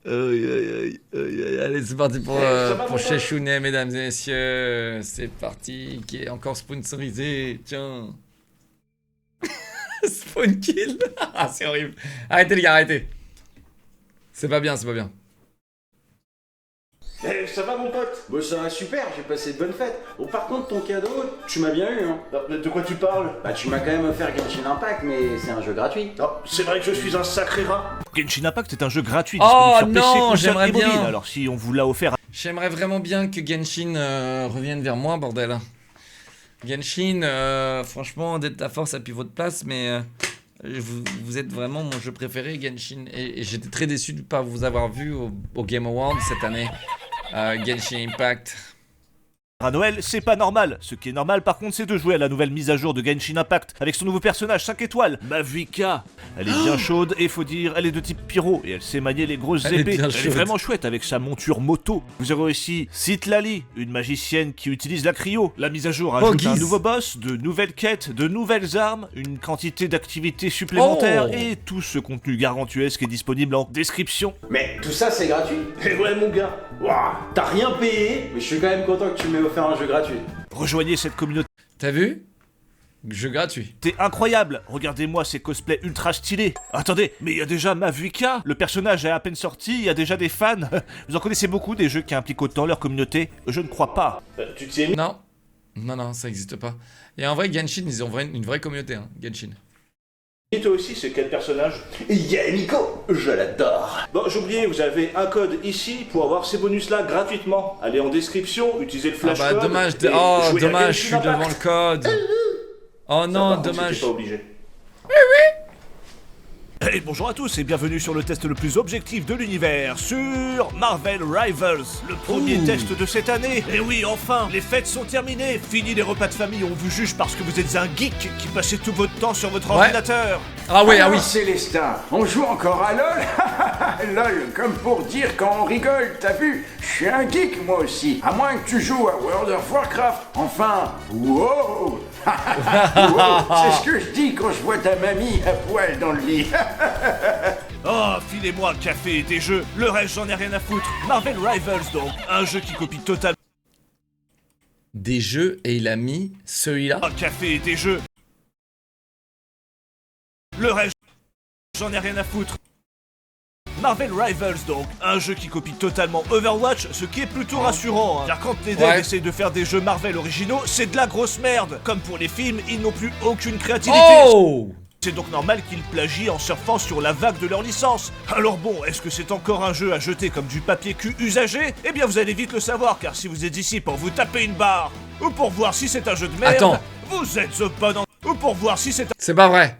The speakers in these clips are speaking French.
Allez, c'est parti pour, Ça va, mon pote? Chechounet, mesdames et messieurs. C'est parti, qui est encore sponsorisé. Tiens. Spawn kill. Ah, c'est horrible. Arrêtez, les gars, arrêtez. C'est pas bien, c'est pas bien. Ça va, mon pote? Bon, ça va super, j'ai passé de bonnes fêtes. Bon, par contre, ton cadeau, tu m'as bien eu, hein. De quoi tu parles? Bah, tu m'as quand même offert Genshin Impact, mais c'est un jeu gratuit. Non, c'est vrai que je suis un sacré rat. Genshin Impact est un jeu gratuit Oh disponible sur PC, non, console j'aimerais et mobile. bien. Alors si on vous l'a offert J'aimerais vraiment bien que Genshin revienne vers moi, bordel. Genshin, franchement, d'être à force appuie votre place, mais vous êtes vraiment mon jeu préféré, Genshin. Et j'étais très déçu de ne pas vous avoir vu au Game Awards cette année. Genshin Impact. à Noël, c'est pas normal. Ce qui est normal par contre, c'est de jouer à la nouvelle mise à jour de Genshin Impact avec son nouveau personnage 5 étoiles, Mavuika. Elle est bien chaude et faut dire, elle est de type pyro et elle sait manier les grosses Elle est épées. bien Elle est chaude. vraiment chouette avec sa monture moto. Vous aurez aussi Citlali, une magicienne qui utilise la cryo. La mise à jour ajoute un Guise. nouveau boss, de nouvelles quêtes, de nouvelles armes, une quantité d'activités supplémentaires Oh. et tout ce contenu gargantuesque est disponible en description. Mais tout ça, c'est gratuit. Et ouais, mon gars. Ouah, t'as rien payé? Mais je suis quand même content que tu m'aies offert un jeu gratuit. Rejoignez cette communauté. T'as vu? Jeu gratuit. C'est incroyable. Regardez-moi ces cosplays ultra stylés. Attendez, mais il y a déjà Mavuika. Le personnage est à peine sorti, il y a déjà des fans. Vous en connaissez beaucoup des jeux qui impliquent autant leur communauté? Je ne crois pas. Tu t'y es mis? Non. Non, ça existe pas. Et en vrai, Genshin, ils ont une vraie communauté, hein, Genshin. Et toi aussi, c'est quel personnage? Yamiko, je l'adore. Bon, j'ai oublié, vous avez un code ici pour avoir ces bonus-là gratuitement. Allez en description, utilisez le Ah flash bah code. dommage, et oh jouez à dommage, je Genshin suis Impact. devant le code. Oh Ça, non, par contre, dommage. c'était pas obligé. Et bonjour à tous et bienvenue sur le test le plus objectif de l'univers, sur Marvel Rivals, le premier Ouh. test de cette année. Et oui, enfin, les fêtes sont terminées, fini les repas de famille, on vous juge parce que vous êtes un geek qui passez tout votre temps sur votre Ouais. ordinateur. Ah ouais, ah Alors, oui. Célestin, on joue encore à LOL LOL, comme pour dire quand on rigole, t'as vu? Je suis un geek moi aussi, à moins que tu joues à World of Warcraft. Enfin, wow wow, c'est ce que je dis quand je vois ta mamie à poil dans le lit. Oh, filez-moi un café et des jeux, le reste j'en ai rien à foutre. Marvel Rivals donc, un jeu qui copie totalement Des jeux et il a mis celui-là. un café et des jeux. Le reste j'en ai rien à foutre. Marvel Rivals donc, un jeu qui copie totalement Overwatch, ce qui est plutôt rassurant, hein, car quand les devs Ouais. essayent de faire des jeux Marvel originaux, c'est de la grosse merde. Comme pour les films, ils n'ont plus aucune créativité. Oh. C'est donc normal qu'ils plagient en surfant sur la vague de leur licence. Alors bon, est-ce que c'est encore un jeu à jeter comme du papier cul usagé? Eh bien vous allez vite le savoir, car si vous êtes ici pour vous taper une barre, ou pour voir si c'est un jeu de merde, Attends. vous êtes au bon endroit, ou pour voir si c'est un C'est pas vrai.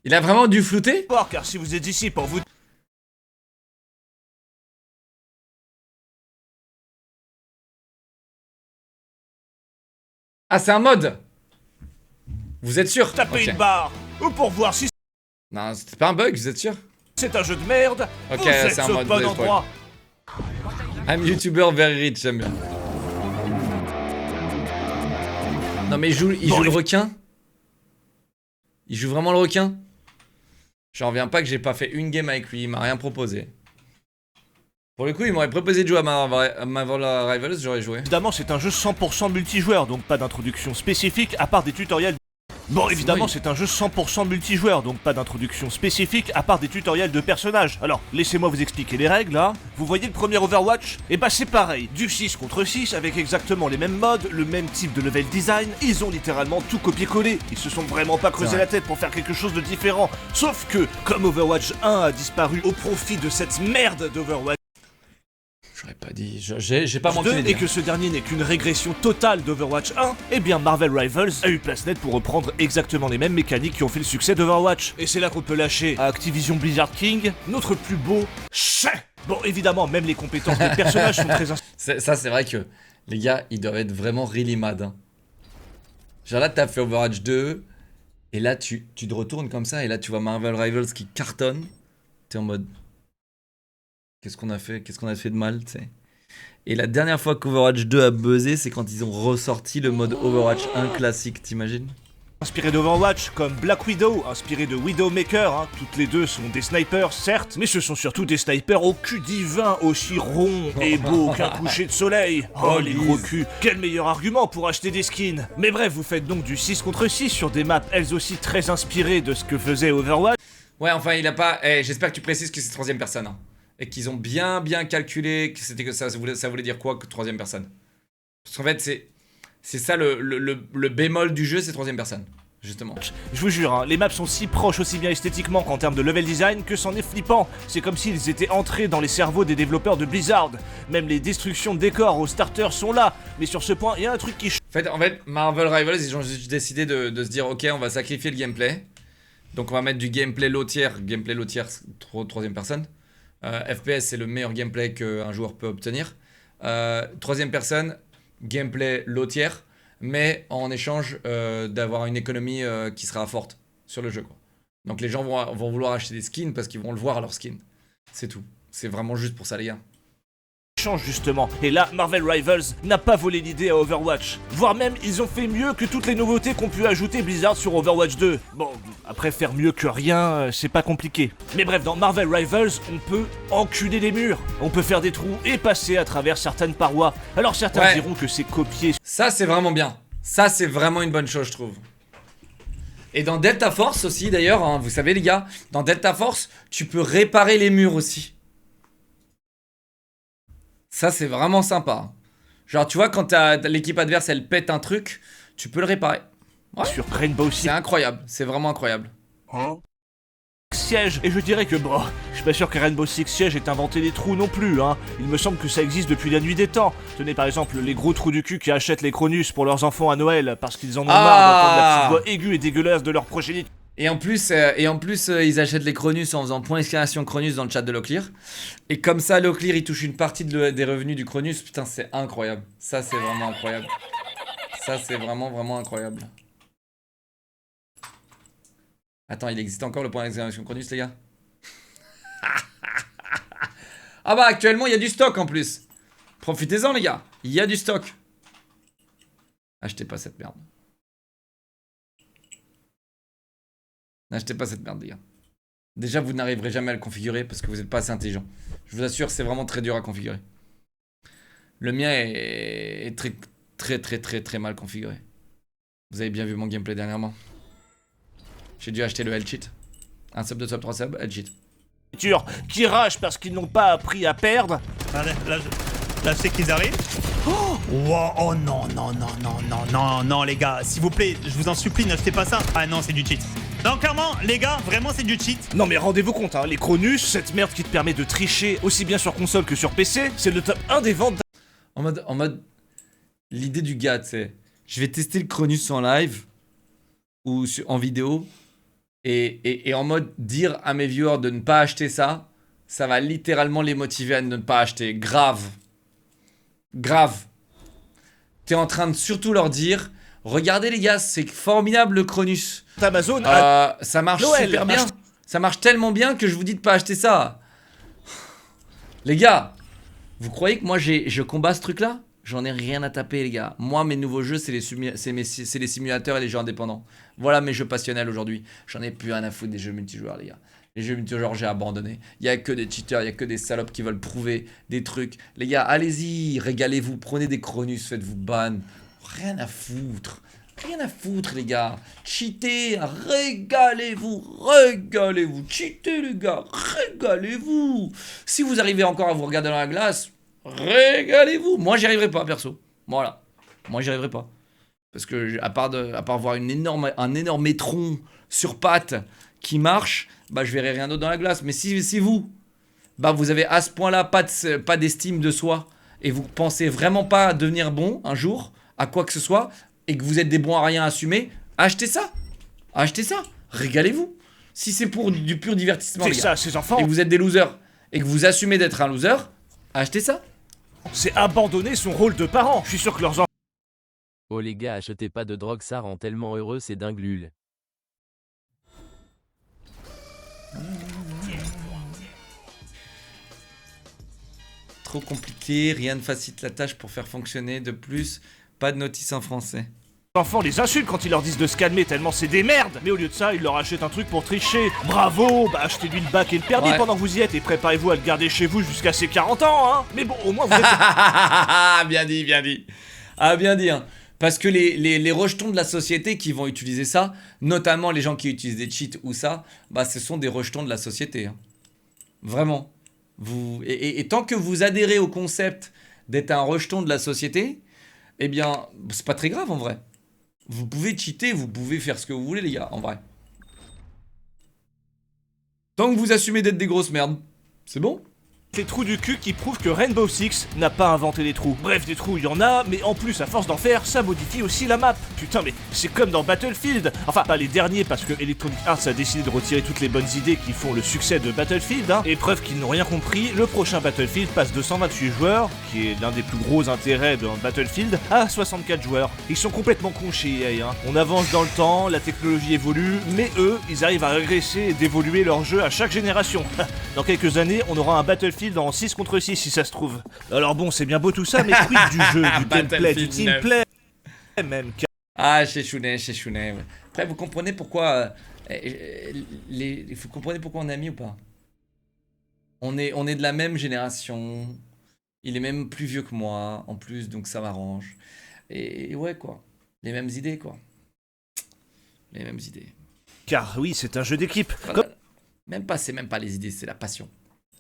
Il a vraiment dû flouter? car si vous êtes ici pour vous Ah, c'est un mode. Vous êtes sûr? taper Ok. une barre, ou pour voir si Non, c'était pas un bug, vous êtes sûr? c'est un jeu de merde, Ok, vous êtes c'est un au mode bon de endroit. I'm YouTuber very rich, j'aime bien. Non mais il joue Bon, le et- requin? Il joue vraiment le requin? J'en reviens pas que j'ai pas fait une game avec lui, il m'a rien proposé. Pour le coup, il m'aurait proposé de jouer à Marvel Rivals, j'aurais joué. Évidemment, c'est un jeu 100% multijoueur, donc pas d'introduction spécifique à part des tutoriels. Bon, évidemment, Oui. c'est un jeu 100% multijoueur, donc pas d'introduction spécifique à part des tutoriels de personnages. Alors, laissez-moi vous expliquer les règles, hein. Vous voyez le premier Overwatch? Et bah c'est pareil, du 6 contre 6, avec exactement les mêmes modes, le même type de level design, ils ont littéralement tout copié-collé. Ils se sont vraiment pas creusé C'est la tête pour faire quelque chose de différent. Sauf que, comme Overwatch 1 a disparu au profit de cette merde d'Overwatch, J'aurais pas dit, j'ai pas manqué 2, les et dire. que ce dernier n'est qu'une régression totale d'Overwatch 1, eh bien Marvel Rivals a eu place nette pour reprendre exactement les mêmes mécaniques qui ont fait le succès d'Overwatch. Et c'est là qu'on peut lâcher à Activision Blizzard King notre plus beau chais. Bon, évidemment, même les compétences des personnages sont très Ça, c'est vrai que les gars, ils doivent être vraiment really mad. Hein. Genre là, t'as fait Overwatch 2, et là, tu te retournes comme ça, et là, tu vois Marvel Rivals qui cartonne. T'es en mode. Qu'est-ce qu'on a fait? Qu'est-ce qu'on a fait de mal, tu sais? Et la dernière fois qu'Overwatch 2 a buzzé, c'est quand ils ont ressorti le mode Overwatch 1 classique, t'imagines? inspirés d'Overwatch, comme Black Widow, inspiré de Widowmaker, hein. Toutes les deux sont des snipers, certes, mais ce sont surtout des snipers au cul divin, aussi rond et beau qu'un coucher de soleil. Oh, les gros culs, quel meilleur argument pour acheter des skins. Mais bref, vous faites donc du 6 contre 6 sur des maps elles aussi très inspirées de ce que faisait Overwatch. Ouais, enfin, il a pas... j'espère que tu précises que c'est troisième personne, hein. Et qu'ils ont bien calculé que c'était que ça voulait dire quoi que troisième personne. Parce qu'en fait, c'est ça le bémol du jeu, c'est troisième personne, justement. Je vous jure, hein, les maps sont si proches aussi bien esthétiquement qu'en termes de level design que c'en est flippant. C'est comme s'ils étaient entrés dans les cerveaux des développeurs de Blizzard. Même les destructions de décors aux starters sont là. Mais sur ce point, il y a un truc qui... En fait, Marvel Rivals, ils ont juste décidé de se dire, ok, on va sacrifier le gameplay. Donc on va mettre du gameplay low tier, troisième personne. FPS, c'est le meilleur gameplay qu'un joueur peut obtenir. Troisième personne, gameplay low tier, mais en échange d'avoir une économie qui sera forte sur le jeu, quoi. Donc les gens vont vouloir acheter des skins parce qu'ils vont le voir à leur skin. C'est tout. C'est vraiment juste pour ça, les gars. Change justement. Et là, Marvel Rivals n'a pas volé l'idée à Overwatch. Voire même, ils ont fait mieux que toutes les nouveautés qu'ont pu ajouter Blizzard sur Overwatch 2. Bon, après faire mieux que rien, c'est pas compliqué. Mais bref, dans Marvel Rivals, on peut enculer les murs. On peut faire des trous et passer à travers certaines parois. Alors certains diront que c'est copié. Ça, c'est vraiment bien. Ça, c'est vraiment une bonne chose, je trouve. Et dans Delta Force aussi, d'ailleurs, hein, vous savez les gars, dans Delta Force, tu peux réparer les murs aussi. Ça, c'est vraiment sympa. Genre, tu vois, quand l'équipe adverse, elle pète un truc, tu peux le réparer. Ouais. Sur Rainbow Six. C'est incroyable. C'est vraiment incroyable. Siège. Et je dirais que bon, je suis pas sûr que Rainbow Six Siege ait inventé les trous non plus, hein. Il me semble que ça existe depuis la nuit des temps. Tenez par exemple les gros trous du cul qui achètent les Cronus pour leurs enfants à Noël parce qu'ils en ont marre d'entendre la petite voix aiguë et dégueulasse de leur progéniture. Et en plus, ils achètent les Cronus en faisant point exclamation Cronus dans le chat de Locklear. Et comme ça, Locklear, il touche une partie des revenus du Cronus. Putain, c'est incroyable. Ça, c'est vraiment incroyable. Ça, c'est vraiment incroyable. Attends, il existe encore le point d'exclamation Cronus, les gars? Ah bah, actuellement, il y a du stock en plus. Profitez-en, les gars. Il y a du stock. Achetez pas cette merde. N'achetez pas cette merde, les gars. Déjà, vous n'arriverez jamais à le configurer parce que vous n'êtes pas assez intelligent. Je vous assure, c'est vraiment très dur à configurer. Le mien est très mal configuré. Vous avez bien vu mon gameplay dernièrement. J'ai dû acheter le L-Cheat. Un sub de sub 3 sub, L-Cheat. Qui rage parce qu'ils n'ont pas appris à perdre. Allez, là c'est qu'ils arrivent. Oh, wow, oh non, les gars, s'il vous plaît, je vous en supplie, n'achetez pas ça. Ah non, c'est du cheat. Non, clairement, les gars, vraiment, c'est du cheat. Non, mais rendez-vous compte, hein, les Cronus, cette merde qui te permet de tricher aussi bien sur console que sur PC, c'est le top 1 des ventes. En mode, l'idée du gars, c'est, je vais tester le Cronus en live ou en vidéo et en mode dire à mes viewers de ne pas acheter ça, ça va littéralement les motiver à ne pas acheter. Grave. T'es en train de surtout leur dire, regardez les gars, c'est formidable le Cronus. Amazon ça marche Noël, super bien. Ça marche tellement bien que je vous dis de pas acheter ça. Les gars, vous croyez que moi je combats ce truc là? J'en ai rien à taper, les gars. Moi, mes nouveaux jeux, c'est les simulateurs et les jeux indépendants. Voilà mes jeux passionnels aujourd'hui. J'en ai plus rien à foutre des jeux multijoueurs, les gars. Les jeux multijoueurs, j'ai abandonné. Il y a que des cheaters, il y a que des salopes qui veulent prouver des trucs. Les gars, allez-y, régalez-vous, prenez des Cronus, faites-vous ban. Rien à foutre. Rien à foutre, les gars. Cheatez, régalez-vous. Cheatez, les gars, régalez-vous. Si vous arrivez encore à vous regarder dans la glace, régalez-vous. Moi, j'y arriverai pas, perso. Voilà. Moi, j'y arriverai pas. Parce que, à part voir un énorme étron sur pattes qui marche, bah, je verrai rien d'autre dans la glace. Mais si vous, bah, vous avez à ce point-là pas d'estime de soi et vous pensez vraiment pas devenir bon un jour à quoi que ce soit et que vous êtes des bons à rien assumés, achetez ça. Achetez ça. Régalez-vous. Si c'est pour du pur divertissement, c'est les gars, ça, ces enfants. et que vous êtes des losers et que vous assumez d'être un loser, achetez ça. C'est abandonner son rôle de parent. Je suis sûr que leurs enfants... Oh les gars, achetez pas de drogue, ça rend tellement heureux, c'est dingue lul. Trop compliqué, rien ne facilite la tâche pour faire fonctionner. De plus, pas de notice en français. enfants les insultent quand ils leur disent de se calmer tellement c'est des merdes. Mais au lieu de ça, ils leur achètent un truc pour tricher. Bravo, bah achetez-lui le bac et le permis pendant que vous y êtes et préparez-vous à le garder chez vous jusqu'à ses 40 ans, hein. Mais bon, au moins vous êtes... Bien dit, bien dit. Ah, bien dit, hein. Parce que les rejetons de la société qui vont utiliser ça, notamment les gens qui utilisent des cheats ou ça, bah ce sont des rejetons de la société, hein. Vraiment. Et tant que vous adhérez au concept d'être un rejeton de la société, eh bien, c'est pas très grave en vrai. Vous pouvez cheater, vous pouvez faire ce que vous voulez, les gars, en vrai. Tant que vous assumez d'être des grosses merdes, c'est bon. Les trous du cul qui prouvent que Rainbow Six n'a pas inventé les trous. Bref, des trous il y en a, mais en plus à force d'en faire, ça modifie aussi la map. Putain, mais c'est comme dans Battlefield. Enfin, pas les derniers parce que Electronic Arts a décidé de retirer toutes les bonnes idées qui font le succès de Battlefield, hein. Et preuve qu'ils n'ont rien compris, le prochain Battlefield passe de 128 joueurs, qui est l'un des plus gros intérêts d'un Battlefield, à 64 joueurs. Ils sont complètement cons chez EA, hein. On avance dans le temps, la technologie évolue, mais eux, ils arrivent à régresser et d'évoluer leur jeu à chaque génération. Dans quelques années, on aura un Battlefield en 6 contre 6 si ça se trouve. Alors bon, c'est bien beau tout ça, mais quid du jeu, du gameplay, du teamplay, même. Ah, chez Chounet. Après, vous comprenez pourquoi... vous comprenez pourquoi on est amis ou pas? On est de la même génération. Il est même plus vieux que moi, en plus, donc ça m'arrange. Et ouais, quoi. Les mêmes idées, quoi. Les mêmes idées. Car oui, c'est un jeu d'équipe. Voilà. C'est même pas les idées, c'est la passion.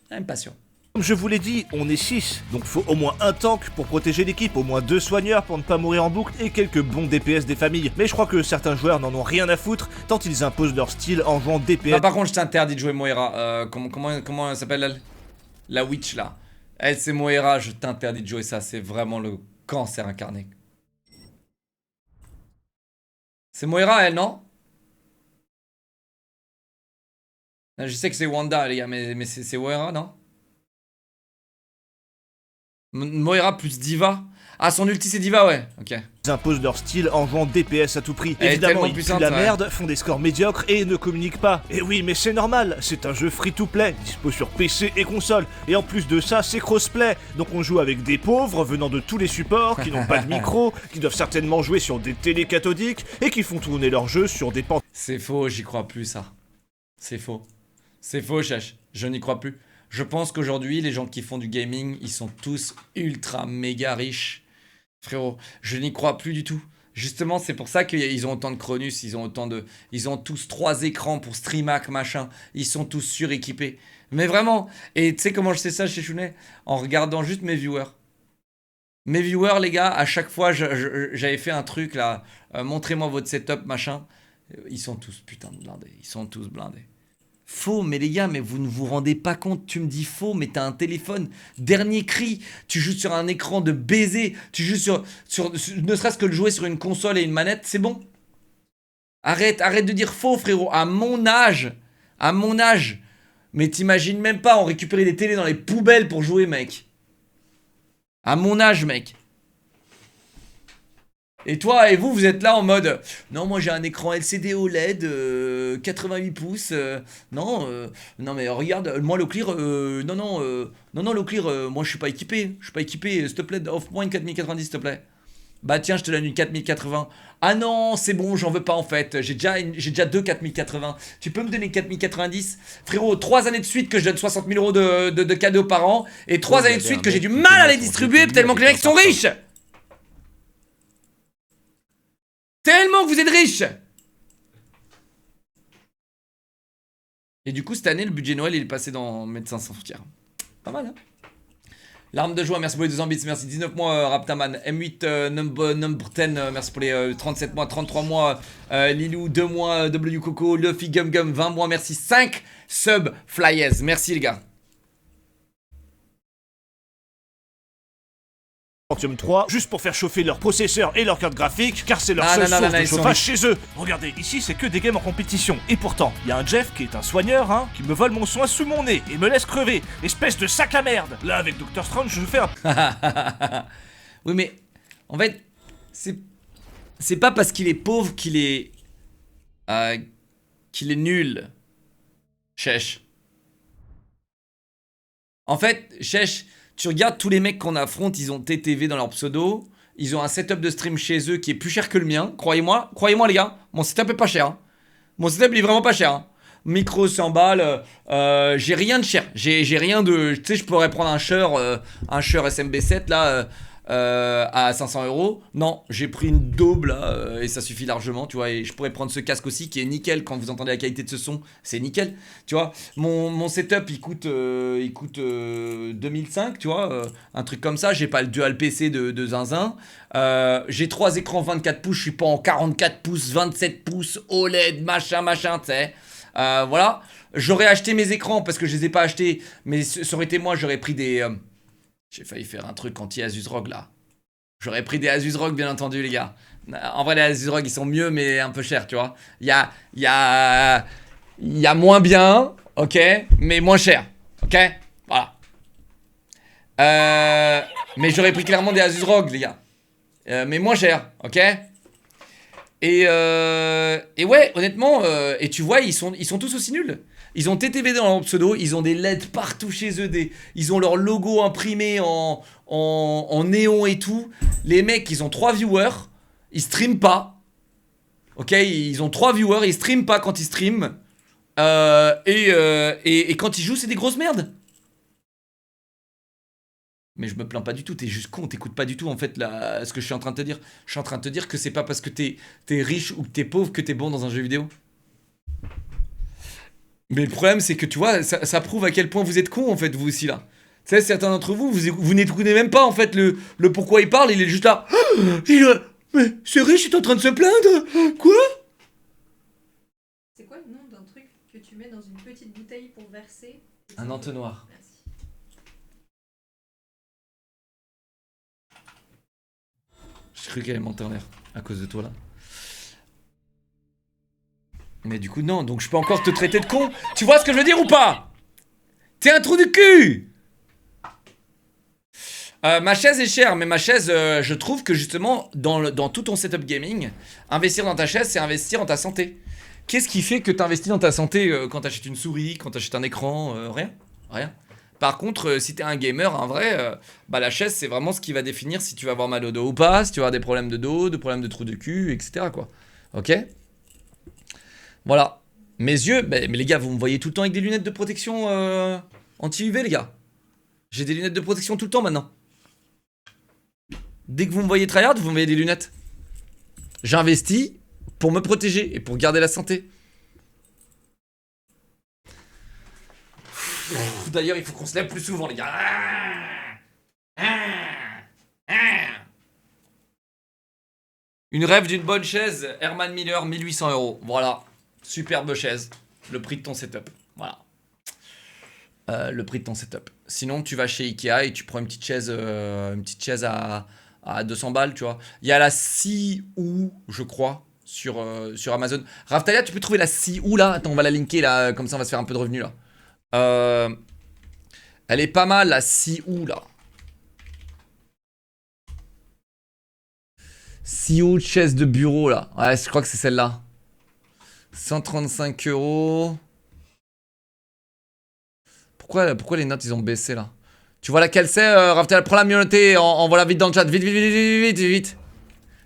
La même passion. Comme je vous l'ai dit, on est 6, donc faut au moins un tank pour protéger l'équipe, au moins 2 soigneurs pour ne pas mourir en boucle et quelques bons DPS des familles. Mais je crois que certains joueurs n'en ont rien à foutre tant ils imposent leur style en jouant DPS. Non, par contre, je t'interdis de jouer Moira. Comment elle s'appelle elle? La witch là. Elle c'est Moira, je t'interdis de jouer ça, c'est vraiment le cancer incarné. C'est Moira elle, non? Je sais que c'est Wanda les gars, mais c'est Moira, non? Moira plus Diva. Ah, son ulti c'est Diva, ouais, ok. Ils imposent leur style en jouant DPS à tout prix. Elle évidemment, ils puissante, puent la ouais. merde, font des scores médiocres et ne communiquent pas. Et oui, mais c'est normal, c'est un jeu free-to-play, dispo sur PC et console. Et en plus de ça, c'est crossplay. Donc on joue avec des pauvres venant de tous les supports, qui n'ont pas de micro, qui doivent certainement jouer sur des télés cathodiques, et qui font tourner leur jeu sur des pantalons. C'est faux, j'y crois plus ça. C'est faux. C'est faux, Chach. Je n'y crois plus. Je pense qu'aujourd'hui, les gens qui font du gaming, ils sont tous ultra méga riches. Frérot, je n'y crois plus du tout. Justement, c'est pour ça qu'ils ont autant de Cronus, ils ont tous 3 écrans pour streamac, machin. Ils sont tous suréquipés. Mais vraiment. Et tu sais comment je sais ça chez Chounet? En regardant juste mes viewers. Mes viewers, les gars, à chaque fois, j'avais fait un truc là. Montrez-moi votre setup, machin. Ils sont tous putain de blindés. Ils sont tous blindés. Faux, mais les gars, mais vous ne vous rendez pas compte, tu me dis faux, mais t'as un téléphone, dernier cri, tu joues sur un écran de baiser, tu joues sur ne serait-ce que le jouer sur une console et une manette, c'est bon. Arrête de dire faux, frérot, à mon âge, mais t'imagines même pas, on récupérait des télés dans les poubelles pour jouer, mec. À mon âge, mec. Et toi et vous êtes là en mode non, moi j'ai un écran LCD OLED 88 pouces non mais regarde moi le clear non le clear moi je suis pas équipé s'il te plaît offre-moi une 4090 s'il te plaît. Bah tiens, je te donne une 4080. Ah non, c'est bon, j'en veux pas en fait. J'ai déjà 2 4080. Tu peux me donner une 4090? Frérot, 3 années de suite que je donne 60 000 euros de cadeaux par an et 3 années de suite que j'ai du mal à les distribuer tellement que les mecs sont riches. Tellement que vous êtes riches. Et du coup, cette année, le budget Noël, il est passé dans Médecins Sans Frontières. Pas mal, hein? L'arme de joie, merci pour les 200 bits, merci 19 mois, Raptaman. M8, number 10, merci pour les 37 mois, 33 mois, Lilou, 2 mois, W Coco, Luffy Gum Gum, 20 mois, merci, 5 sub Flyers, merci les gars. Pentium 3 juste pour faire chauffer leur processeur et leur carte graphique car c'est leur seule source de chauffage chez eux. Regardez, ici c'est que des games en compétition et pourtant, il y a un Jeff qui est un soigneur qui me vole mon soin sous mon nez et me laisse crever. Espèce de sac à merde. Là avec Dr Strange je fais un... Oui mais en fait c'est pas parce qu'il est pauvre qu'il est nul. Chèche. En fait, Chèche, tu regardes tous les mecs qu'on affronte, ils ont TTV dans leur pseudo. Ils ont un setup de stream chez eux qui est plus cher que le mien. Croyez-moi les gars, mon setup est pas cher. Hein. Mon setup il est vraiment pas cher. Hein. Micro 100 balles, j'ai rien de cher. J'ai rien de... Tu sais, je pourrais prendre un Shure SMB7 là à 500 €. Non, j'ai pris une daube là et ça suffit largement, tu vois. Et je pourrais prendre ce casque aussi qui est nickel. Quand vous entendez la qualité de ce son, c'est nickel, tu vois. Mon setup il coûte 2005, tu vois. Un truc comme ça. J'ai pas le dual PC de zinzin. J'ai 3 écrans 24 pouces. Je suis pas en 44 pouces, 27 pouces, OLED, machin, tu sais. Voilà, j'aurais acheté mes écrans parce que je les ai pas achetés, mais ça aurait été moi, j'aurais pris des... J'ai failli faire un truc anti-Asus ROG là. J'aurais pris des Asus ROG bien entendu les gars. En vrai les Asus ROG ils sont mieux mais un peu chers tu vois. Il y a moins bien, ok, mais moins cher, ok, voilà. Mais j'aurais pris clairement des Asus ROG les gars. Mais moins cher, ok. Et ouais, honnêtement, et tu vois, ils sont tous aussi nuls. Ils ont TTVD dans leur pseudo, ils ont des LED partout chez eux, ils ont leur logo imprimé en néon et tout. Les mecs, ils ont 3 viewers, ils streament pas. Ok, ils ont 3 viewers, ils streament pas quand ils streament. Et quand ils jouent, c'est des grosses merdes. Mais je me plains pas du tout, t'es juste con, t'écoutes pas du tout en fait là, ce que je suis en train de te dire. Je suis en train de te dire que c'est pas parce que t'es riche ou que t'es pauvre que t'es bon dans un jeu vidéo. Mais le problème c'est que tu vois, ça prouve à quel point vous êtes con en fait, vous aussi là. Tu sais, certains d'entre vous n'écoutez même pas en fait le pourquoi il parle, il est juste là. Mais c'est riche, il est en train de se plaindre. Quoi? C'est quoi le nom d'un truc que tu mets dans une petite bouteille pour verser? Un entonnoir. Merci. J'ai cru qu'elle allait monter en l'air à cause de toi là. Mais du coup non, donc je peux encore te traiter de con. Tu vois ce que je veux dire ou pas? T'es un trou du cul. Ma chaise est chère, mais ma chaise, je trouve que justement, dans tout ton setup gaming, investir dans ta chaise, c'est investir en ta santé. Qu'est-ce qui fait que t'investis dans ta santé quand t'achètes une souris, quand t'achètes un écran? Rien. Rien. Par contre, si t'es un gamer, un vrai, bah la chaise, c'est vraiment ce qui va définir si tu vas avoir mal au dos ou pas, si tu vas avoir des problèmes de dos, des problèmes de trous de cul, etc. quoi. Ok? Voilà. Mes yeux, mais les gars, vous me voyez tout le temps avec des lunettes de protection anti-UV, les gars. J'ai des lunettes de protection tout le temps maintenant. Dès que vous me voyez tryhard, vous me voyez des lunettes. J'investis pour me protéger et pour garder la santé. D'ailleurs, il faut qu'on se lève plus souvent, les gars. Une rêve d'une bonne chaise, Herman Miller, 1800 €. Voilà. Superbe chaise. Le prix de ton setup. Voilà. Le prix de ton setup. Sinon, tu vas chez Ikea et tu prends une petite chaise à 200 balles, tu vois. Il y a la Siou, je crois, sur Amazon. Raftalia, tu peux trouver la Siou là. Attends, on va la linker là, comme ça on va se faire un peu de revenus là. Elle est pas mal la Siou là. Siou chaise de bureau là. Ouais, je crois que c'est celle-là. 135 €. Pourquoi les notes ils ont baissé là? Tu vois laquelle c'est, Raftel? Prends la minorité, envoie-la vite dans le chat. Vite.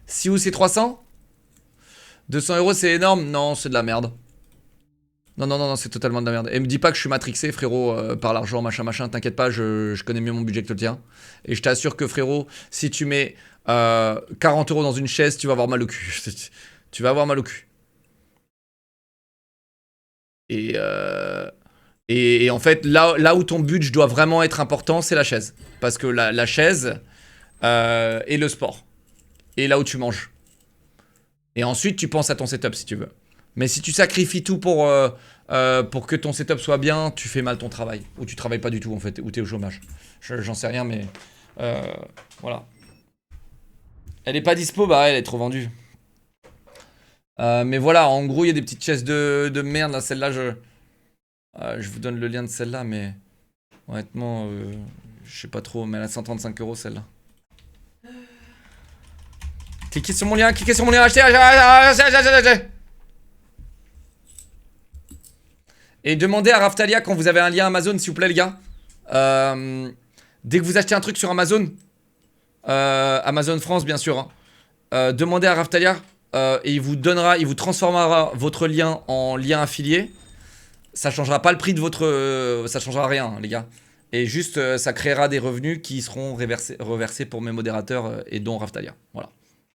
Siou c'est 300? 200 € c'est énorme? Non, c'est de la merde. Non, c'est totalement de la merde. Et me dis pas que je suis matrixé, frérot, par l'argent, machin. T'inquiète pas, je connais mieux mon budget que le tien. Et je t'assure que, frérot, si tu mets 40 € dans une chaise, tu vas avoir mal au cul. Tu vas avoir mal au cul. Et en fait, là où ton budget doit vraiment être important, c'est la chaise. Parce que la chaise et le sport. Et là où tu manges. Et ensuite, tu penses à ton setup si tu veux. Mais si tu sacrifies tout pour que ton setup soit bien, tu fais mal ton travail. Ou tu travailles pas du tout en fait, ou t'es au chômage. J'en sais rien, mais voilà. Elle est pas dispo, bah elle est trop vendue. Mais voilà, en gros, il y a des petites chaises de merde là. Celle-là, je vous donne le lien de celle-là, mais honnêtement, je sais pas trop. Mais elle a 135 € celle-là. Cliquez sur mon lien, achetez. Et demandez à Raftalia quand vous avez un lien Amazon, s'il vous plaît, les gars. Dès que vous achetez un truc sur Amazon, Amazon France, bien sûr. Hein. Demandez à Raftalia et il vous transformera votre lien en lien affilié. Ça changera pas le prix de votre... ça changera rien, hein, les gars. Et juste, ça créera des revenus qui seront reversés pour mes modérateurs et dont Raftalia. Voilà.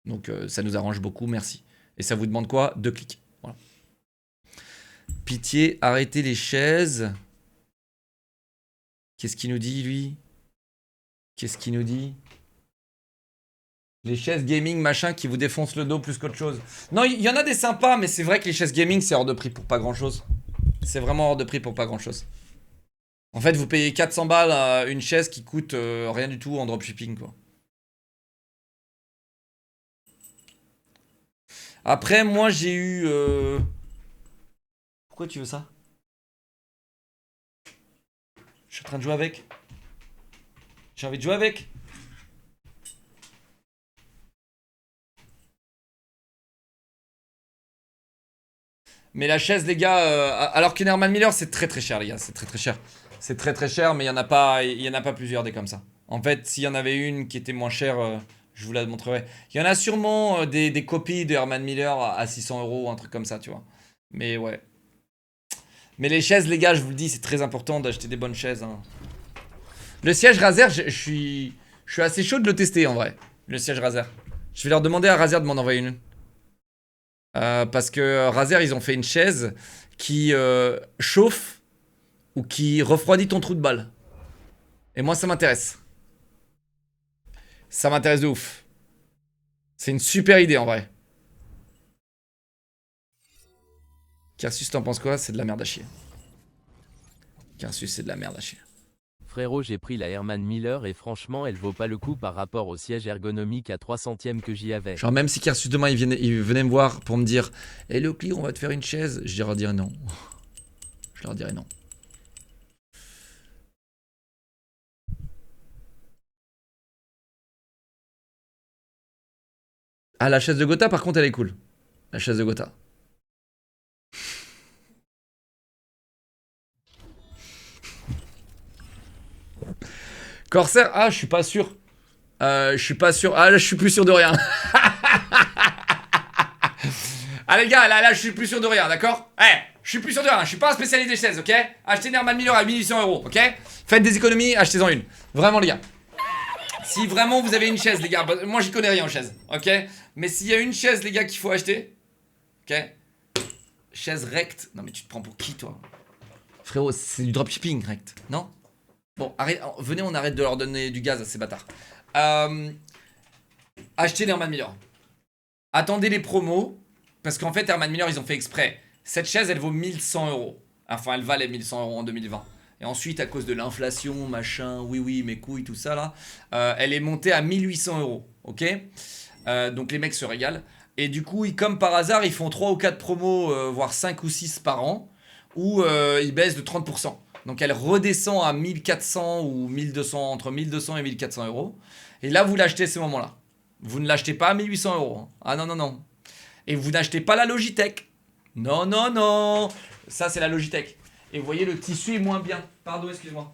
Donc, ça nous arrange beaucoup, merci. Et ça vous demande quoi? 2 clics. Voilà. Pitié, arrêtez les chaises. Qu'est-ce qu'il nous dit, lui? Qu'est-ce qu'il nous dit? Les chaises gaming, machin, qui vous défoncent le dos plus qu'autre chose. Non, il y en a des sympas, mais c'est vrai que les chaises gaming, c'est hors de prix pour pas grand-chose. C'est vraiment hors de prix pour pas grand-chose. En fait, vous payez 400 balles à une chaise qui coûte rien du tout en dropshipping, quoi. Après, moi, j'ai eu... Pourquoi tu veux ça? Je suis en train de jouer avec. J'ai envie de jouer avec. Mais la chaise, les gars... alors qu'une Herman Miller, c'est très très cher, les gars. C'est très très cher. C'est très très cher, mais il y en a pas plusieurs des comme ça. En fait, s'il y en avait une qui était moins chère, je vous la montrerai. Il y en a sûrement des copies de Herman Miller à 600 € ou un truc comme ça, tu vois. Mais ouais. Mais les chaises, les gars, je vous le dis, c'est très important d'acheter des bonnes chaises. Hein. Le siège Razer, je suis assez chaud de le tester en vrai. Le siège Razer. Je vais leur demander à Razer de m'en envoyer une. Parce que Razer, ils ont fait une chaise qui chauffe ou qui refroidit ton trou de balle. Et moi, ça m'intéresse. Ça m'intéresse de ouf. C'est une super idée en vrai. Carsus, t'en penses quoi? C'est de la merde à chier. Carsus, c'est de la merde à chier. Frérot, j'ai pris la Herman Miller et franchement, elle vaut pas le coup par rapport au siège ergonomique à 3 centièmes que j'y avais. Genre, même si Carsus demain il venait me voir pour me dire hey, le client, on va te faire une chaise, je leur dirais non. Je leur dirais non. Ah, la chaise de Gotha, par contre, elle est cool. La chaise de Gotha. Corsair, ah, je suis pas sûr. Je suis pas sûr. Ah, là, je suis plus sûr de rien. Ah, les gars, là, je suis plus sûr de rien, d'accord? Je suis plus sûr de rien. Je suis pas un spécialiste des chaises, ok? Achetez une Herman Miller à 1800 €, ok? Faites des économies, achetez-en une. Vraiment, les gars. Si vraiment vous avez une chaise, les gars, moi j'y connais rien en chaise, ok? Mais s'il y a une chaise, les gars, qu'il faut acheter, ok? Chaise recte. Non, mais tu te prends pour qui, toi? Frérot, c'est du dropshipping, rect, non? Bon, arrête, venez, on arrête de leur donner du gaz à ces bâtards. Achetez des Herman Miller. Attendez les promos, parce qu'en fait, Herman Miller, ils ont fait exprès. Cette chaise, elle vaut 1100 €. Enfin, elle valait 1100 € en 2020. Et ensuite, à cause de l'inflation, machin, oui, mes couilles, tout ça, là, elle est montée à 1800 €, ok? Donc les mecs se régalent. Et du coup, comme par hasard, ils font 3 ou 4 promos, voire 5 ou 6 par an, où ils baissent de 30%. Donc elle redescend à 1400 ou 1200, entre 1200 et 1400 €. Et là, vous l'achetez à ce moment-là. Vous ne l'achetez pas à 1800 €. Hein. Ah non, non, non. Et vous n'achetez pas la Logitech. Non, non, non. Ça, c'est la Logitech. Et vous voyez, le tissu est moins bien. Pardon, excusez-moi.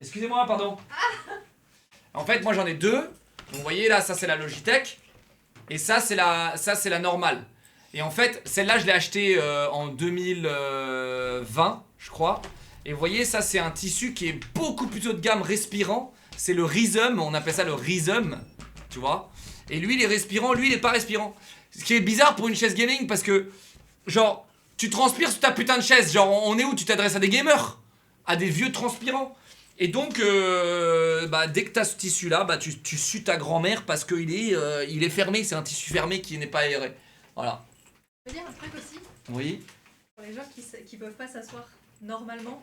Excusez-moi, pardon. En fait, moi, j'en ai deux. Donc, vous voyez, là, ça, c'est la Logitech. Et ça, c'est la normale. Et en fait, celle-là, je l'ai achetée en 2020, je crois. Et vous voyez, ça, c'est un tissu qui est beaucoup plus haut de gamme, respirant. C'est le Rhythm, on appelle ça le Rhythm. Tu vois? Et lui, il est respirant, lui, il est pas respirant. Ce qui est bizarre pour une chaise gaming, parce que, genre, tu transpires sur ta putain de chaise. Genre, on est où? Tu t'adresses à des gamers? À des vieux transpirants. Et donc, dès que t'as ce tissu-là, tu sues ta grand-mère parce qu'il est fermé. C'est un tissu fermé qui n'est pas aéré. Voilà. Je peux dire un truc aussi? Oui. Pour les gens qui peuvent pas s'asseoir normalement,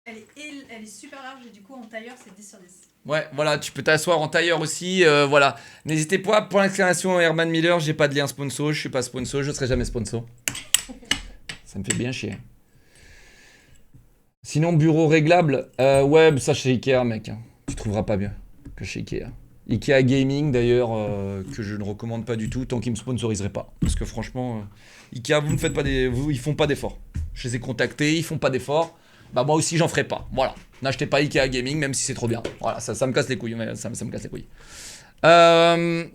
elle est super large et du coup en tailleur c'est 10 sur 10. Ouais, voilà, tu peux t'asseoir en tailleur aussi, voilà. N'hésitez pas, pour l'exclamation Herman Miller, j'ai pas de lien sponsor, je suis pas sponsor, je serai jamais sponsor. Ça me fait bien chier. Sinon, bureau réglable, ouais, ça chez Ikea, mec. Hein. Tu trouveras pas mieux que chez Ikea. Ikea Gaming, d'ailleurs, que je ne recommande pas du tout, tant qu'ils me sponsoriseraient pas. Parce que franchement, Ikea, vous ne faites pas ils font pas d'efforts. Je les ai contactés, ils font pas d'efforts. Bah moi aussi, j'en ferai pas. Voilà. N'achetez pas Ikea Gaming, même si c'est trop bien. Voilà, ça me casse les couilles. Ça me casse les couilles. Euh...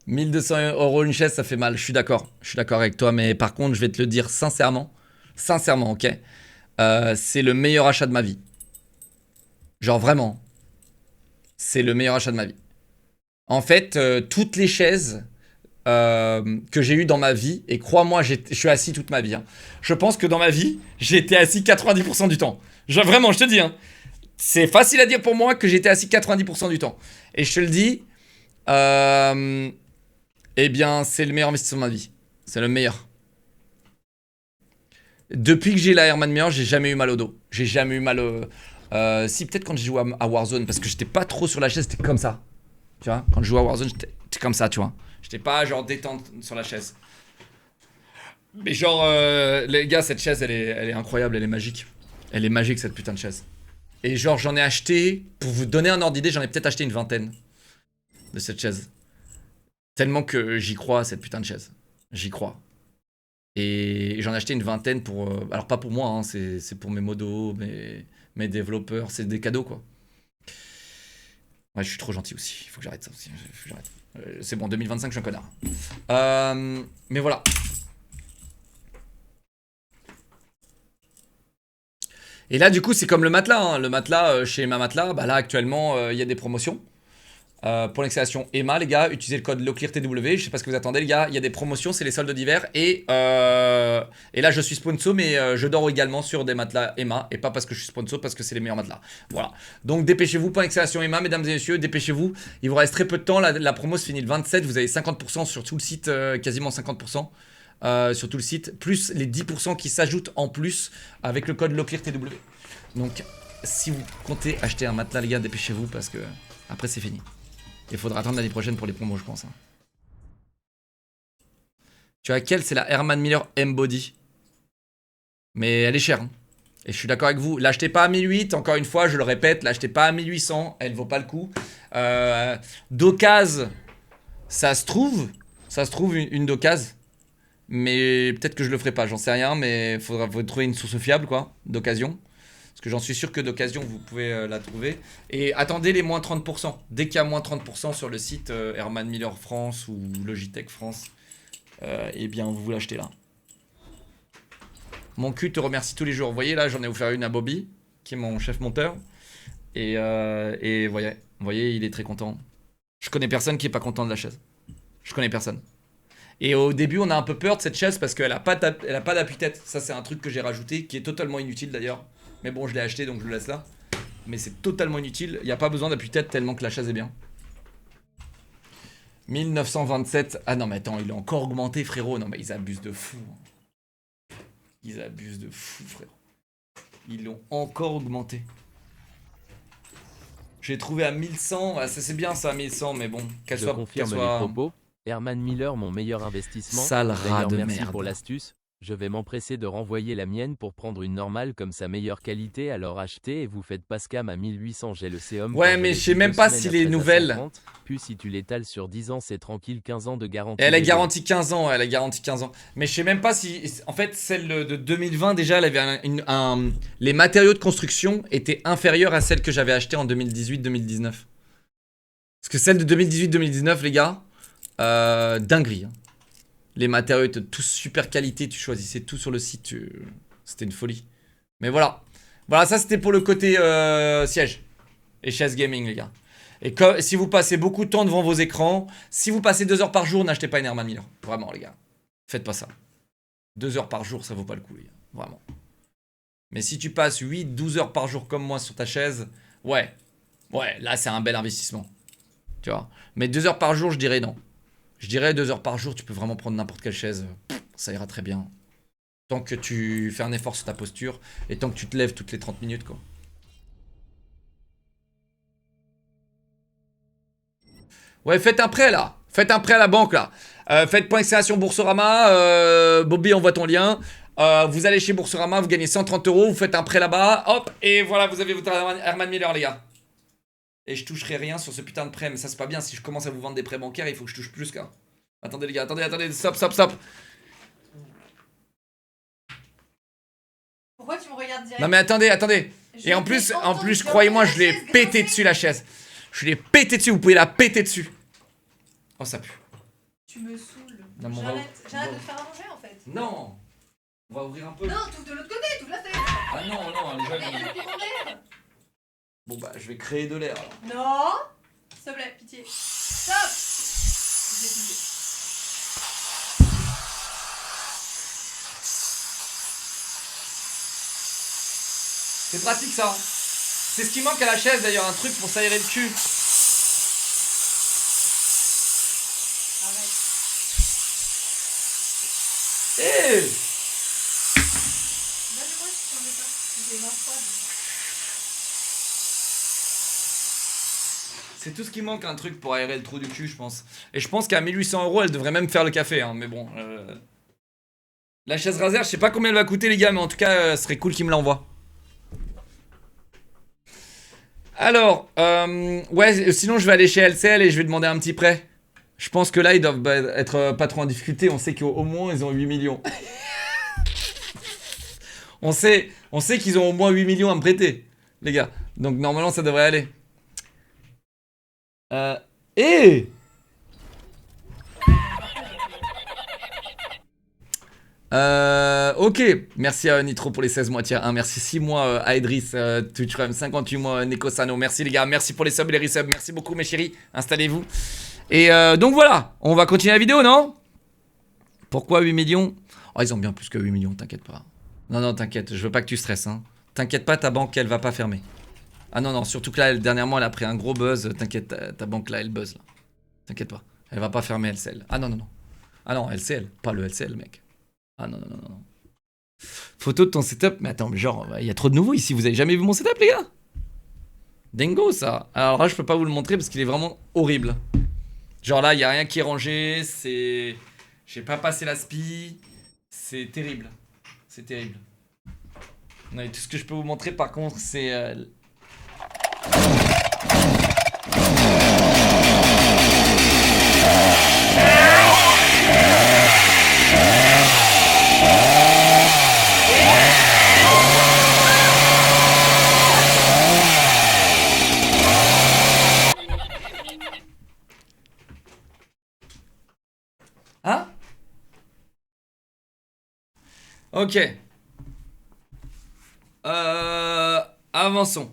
1200 € une chaise, ça fait mal. Je suis d'accord avec toi. Mais par contre, je vais te le dire sincèrement. Sincèrement, ok. C'est le meilleur achat de ma vie. Genre vraiment. C'est le meilleur achat de ma vie. En fait, toutes les chaises que j'ai eues dans ma vie, et crois-moi, je suis assis toute ma vie. Hein. Je pense que dans ma vie, j'ai été assis 90% du temps. Vraiment, je te dis. Hein. C'est facile à dire pour moi que j'étais assis 90% du temps. Et je te le dis, eh bien, c'est le meilleur investissement de ma vie. C'est le meilleur. Depuis que j'ai la Airman Mirror, j'ai jamais eu mal au dos. J'ai jamais eu mal au... si, peut-être quand j'ai joué à Warzone, parce que j'étais pas trop sur la chaise, c'était comme ça. Tu vois, quand je jouais à Warzone, j'étais comme ça, tu vois. J'étais pas genre détente sur la chaise. Mais genre, les gars, cette chaise, elle est incroyable, elle est magique. Elle est magique, cette putain de chaise. Et genre, j'en ai acheté, pour vous donner un ordre d'idée, j'en ai peut-être acheté une vingtaine de cette chaise. Tellement que j'y crois à cette putain de chaise. J'y crois. Et j'en ai acheté une vingtaine pour... alors pas pour moi, hein, c'est pour mes modos, mes développeurs, c'est des cadeaux quoi. Ouais, je suis trop gentil aussi, il faut que j'arrête ça aussi. C'est bon, 2025, je suis un connard. Mais voilà. Et là, du coup, c'est comme le matelas. Hein. Le matelas, chez Ma Matelas, bah là, actuellement, il y a des promotions. Pour l'installation Emma, les gars, utilisez le code LeClearTW. Je sais pas ce que vous attendez, les gars. Il y a des promotions, c'est les soldes d'hiver. Et là, je suis sponsor, mais je dors également sur des matelas Emma. Et pas parce que je suis sponsor, parce que c'est les meilleurs matelas. Voilà. Donc, dépêchez-vous. Pour l'installation Emma, mesdames et messieurs, dépêchez-vous. Il vous reste très peu de temps. La promo se finit le 27. Vous avez 50% sur tout le site, quasiment 50%. Sur tout le site, plus les 10% qui s'ajoutent en plus avec le code LeClearTW. Donc, si vous comptez acheter un matelas, les gars, dépêchez-vous parce que après, c'est fini. Il faudra attendre l'année prochaine pour les promos, je pense. Hein. Tu as quelle? C'est la Herman Miller M-Body. Mais elle est chère. Hein. Et je suis d'accord avec vous. L'achetez pas à 1008. Encore une fois, je le répète. L'achetez pas à 1800. Elle vaut pas le coup. D'occasion, ça se trouve. Ça se trouve une d'occasion. Mais peut-être que je le ferai pas. J'en sais rien. Mais il faudra trouver une source fiable, quoi. D'occasion. Parce que j'en suis sûr que d'occasion, vous pouvez la trouver. Et attendez les moins 30%. Dès qu'il y a moins 30% sur le site Herman Miller France ou Logitech France, eh bien, vous l'achetez là. Mon cul te remercie tous les jours. Vous voyez, là, j'en ai offert une à Bobby, qui est mon chef monteur. Et vous voyez, il est très content. Je connais personne qui est pas content de la chaise. Je connais personne. Et au début, on a un peu peur de cette chaise parce qu'elle a pas d'appui-tête. Ça, c'est un truc que j'ai rajouté, qui est totalement inutile d'ailleurs. Mais bon, je l'ai acheté donc je le laisse là. Mais c'est totalement inutile. Il n'y a pas besoin d'appui-tête tellement que la chaise est bien. 1927. Ah non, mais attends, il a encore augmenté, frérot. Non, mais ils abusent de fou. Ils abusent de fou, frérot. Ils l'ont encore augmenté. J'ai trouvé à 1100. Ah, ça, c'est bien ça, 1100. Mais bon, qu'elle soit. Confirme les propos. Herman Miller, mon meilleur investissement. Sale rat de merci merde. pour l'astuce. Je vais m'empresser de renvoyer la mienne pour prendre une normale comme sa meilleure qualité, alors achetez et vous faites pas scam à 1800, j'ai le séum. Ouais, mais je sais même pas si les nouvelles. Puis si tu l'étales sur 10 ans, c'est tranquille, 15 ans de garantie. Elle a garanti 15 ans, elle a garanti 15 ans. Mais je sais même pas si... En fait, celle de 2020, déjà, elle avait les matériaux de construction étaient inférieurs à celles que j'avais achetées en 2018-2019. Parce que celle de 2018-2019, les gars, dinguerie. Hein. Les matériaux étaient tous super qualité, tu choisissais tout sur le site, c'était une folie. Mais voilà. Voilà, ça c'était pour le côté siège et chaise gaming, les gars. Et si vous passez beaucoup de temps devant vos écrans, si vous passez 2 heures par jour, n'achetez pas une Herman Miller. Vraiment, les gars. Faites pas ça. 2 heures par jour, ça vaut pas le coup, les gars. Vraiment. Mais si tu passes 8-12 heures par jour comme moi sur ta chaise, ouais, là c'est un bel investissement. Tu vois. Mais 2 heures par jour, je dirais non. Je dirais 2 heures par jour, tu peux vraiment prendre n'importe quelle chaise. Ça ira très bien. Tant que tu fais un effort sur ta posture et tant que tu te lèves toutes les 30 minutes, quoi. Ouais, faites un prêt, là. Faites un prêt à la banque, là. Faites point d'exclamation Boursorama. Bobby envoie ton lien. Vous allez chez Boursorama, vous gagnez 130 €. Vous faites un prêt là-bas. Hop, et voilà, vous avez votre Herman Miller, les gars. Et je toucherai rien sur ce putain de prêt. Mais ça, c'est pas bien. Si je commence à vous vendre des prêts bancaires, il faut que je touche plus, quoi. Attendez, les gars. Attendez. Stop. Pourquoi tu me regardes direct? Non, mais attendez. Et en plus, croyez-moi, je l'ai pété dessus la chaise. Je l'ai pété dessus, vous pouvez la péter dessus. Oh, ça pue. Tu me saoules. Non, mais J'arrête de te faire à manger en fait. Non. On va ouvrir un peu. Non, t'ouvres de l'autre côté, t'ouvres la fenêtre. Ah non, non, les gens, Mais il y a le courant d'air. Bon bah, je vais créer de l'air alors. Non. S'il te plaît, pitié. Stop. Je vais toucher. C'est pratique ça. C'est ce qui manque à la chaise d'ailleurs, un truc pour s'aérer le cul. Arrête. Eh Donne-moi, je t'en ai pas. J'ai les mains froides. C'est tout ce qui manque, un truc pour aérer le trou du cul, je pense. Et je pense qu'à 1800 €, elle devrait même faire le café, hein, mais bon. La chaise Razer, je sais pas combien elle va coûter, les gars, mais en tout cas, ce serait cool qu'ils me l'envoient. Alors, ouais, sinon je vais aller chez LCL et je vais demander un petit prêt. Je pense que là, ils doivent être pas trop en difficulté. On sait qu'au moins, ils ont 8 millions. on sait qu'ils ont au moins 8 millions à me prêter, les gars. Donc normalement, ça devrait aller. Ok, merci à Nitro pour les 16 mois tiers 1, merci 6 mois à Idris, Twitch Run, 58 mois Nekosano, merci les gars, merci pour les subs et les resubs, merci beaucoup mes chéris, installez-vous. Et donc voilà, on va continuer la vidéo, non? Pourquoi 8 millions? Oh, ils ont bien plus que 8 millions, t'inquiète pas. Non, non, t'inquiète, je veux pas que tu stresses, hein. T'inquiète pas, ta banque, elle va pas fermer. Ah non, non, surtout que là, dernièrement, elle a pris un gros buzz, t'inquiète, ta banque là, elle buzz là. T'inquiète pas, elle va pas fermer LCL. Ah non, non, non. Ah non, LCL, pas le LCL, mec. Ah non, non, non, non. Photo de ton setup. Mais attends, mais genre, il y a trop de nouveaux ici. Vous avez jamais vu mon setup, les gars? Dingo, ça. Alors là, je peux pas vous le montrer parce qu'il est vraiment horrible. Genre là, il y a rien qui est rangé. C'est... J'ai pas passé la spie. C'est terrible. C'est terrible. Non, et tout ce que je peux vous montrer, par contre, c'est... Hein? Ok. Avançons.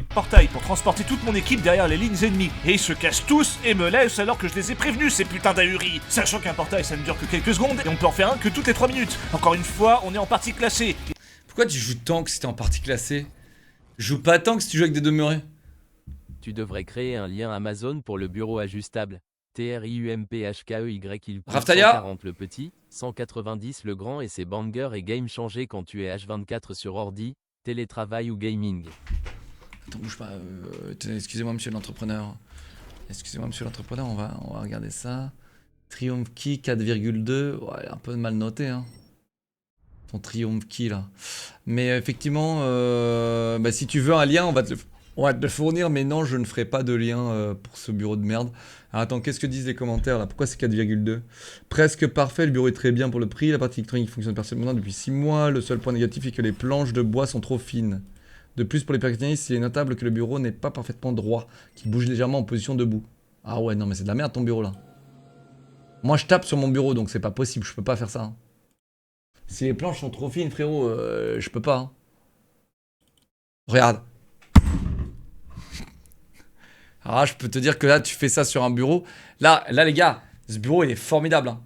Portail pour transporter toute mon équipe derrière les lignes ennemies. Et ils se cachent tous et me laissent alors que je les ai prévenus, ces putains d'ahuris. Sachant qu'un portail ça ne dure que quelques secondes et on peut en faire un que toutes les 3 minutes. Encore une fois, on est en partie classée. Pourquoi tu joues tank si t'es en partie classée? Je joue pas tank si tu joues avec des demeurés. Tu devrais créer un lien Amazon pour le bureau ajustable. TRIUMPHKEY il coûte Raftalia 140 le petit, 190 le grand et c'est banger et game changé quand tu es H24 sur ordi, télétravail ou gaming. Attends, bouge pas. Excusez-moi, monsieur l'entrepreneur. Excusez-moi, monsieur l'entrepreneur, on va regarder ça. Triumph Key 4,2. Ouais, un peu mal noté, hein. Ton Triumph Key, là. Mais effectivement, bah, si tu veux un lien, on va te le fournir. Mais non, je ne ferai pas de lien pour ce bureau de merde. Alors, attends, qu'est-ce que disent les commentaires, là? Pourquoi c'est 4,2? Presque parfait, le bureau est très bien pour le prix. La partie électronique fonctionne parfaitement depuis 6 mois. Le seul point négatif est que les planches de bois sont trop fines. De plus, pour les perfectionnistes, il est notable que le bureau n'est pas parfaitement droit, qu'il bouge légèrement en position debout. Ah ouais, non mais c'est de la merde ton bureau là. Moi je tape sur mon bureau donc c'est pas possible, je peux pas faire ça. Hein. Si les planches sont trop fines frérot, je peux pas. Hein. Regarde. Alors là, je peux te dire que là tu fais ça sur un bureau. Là les gars, ce bureau il est formidable. Hein.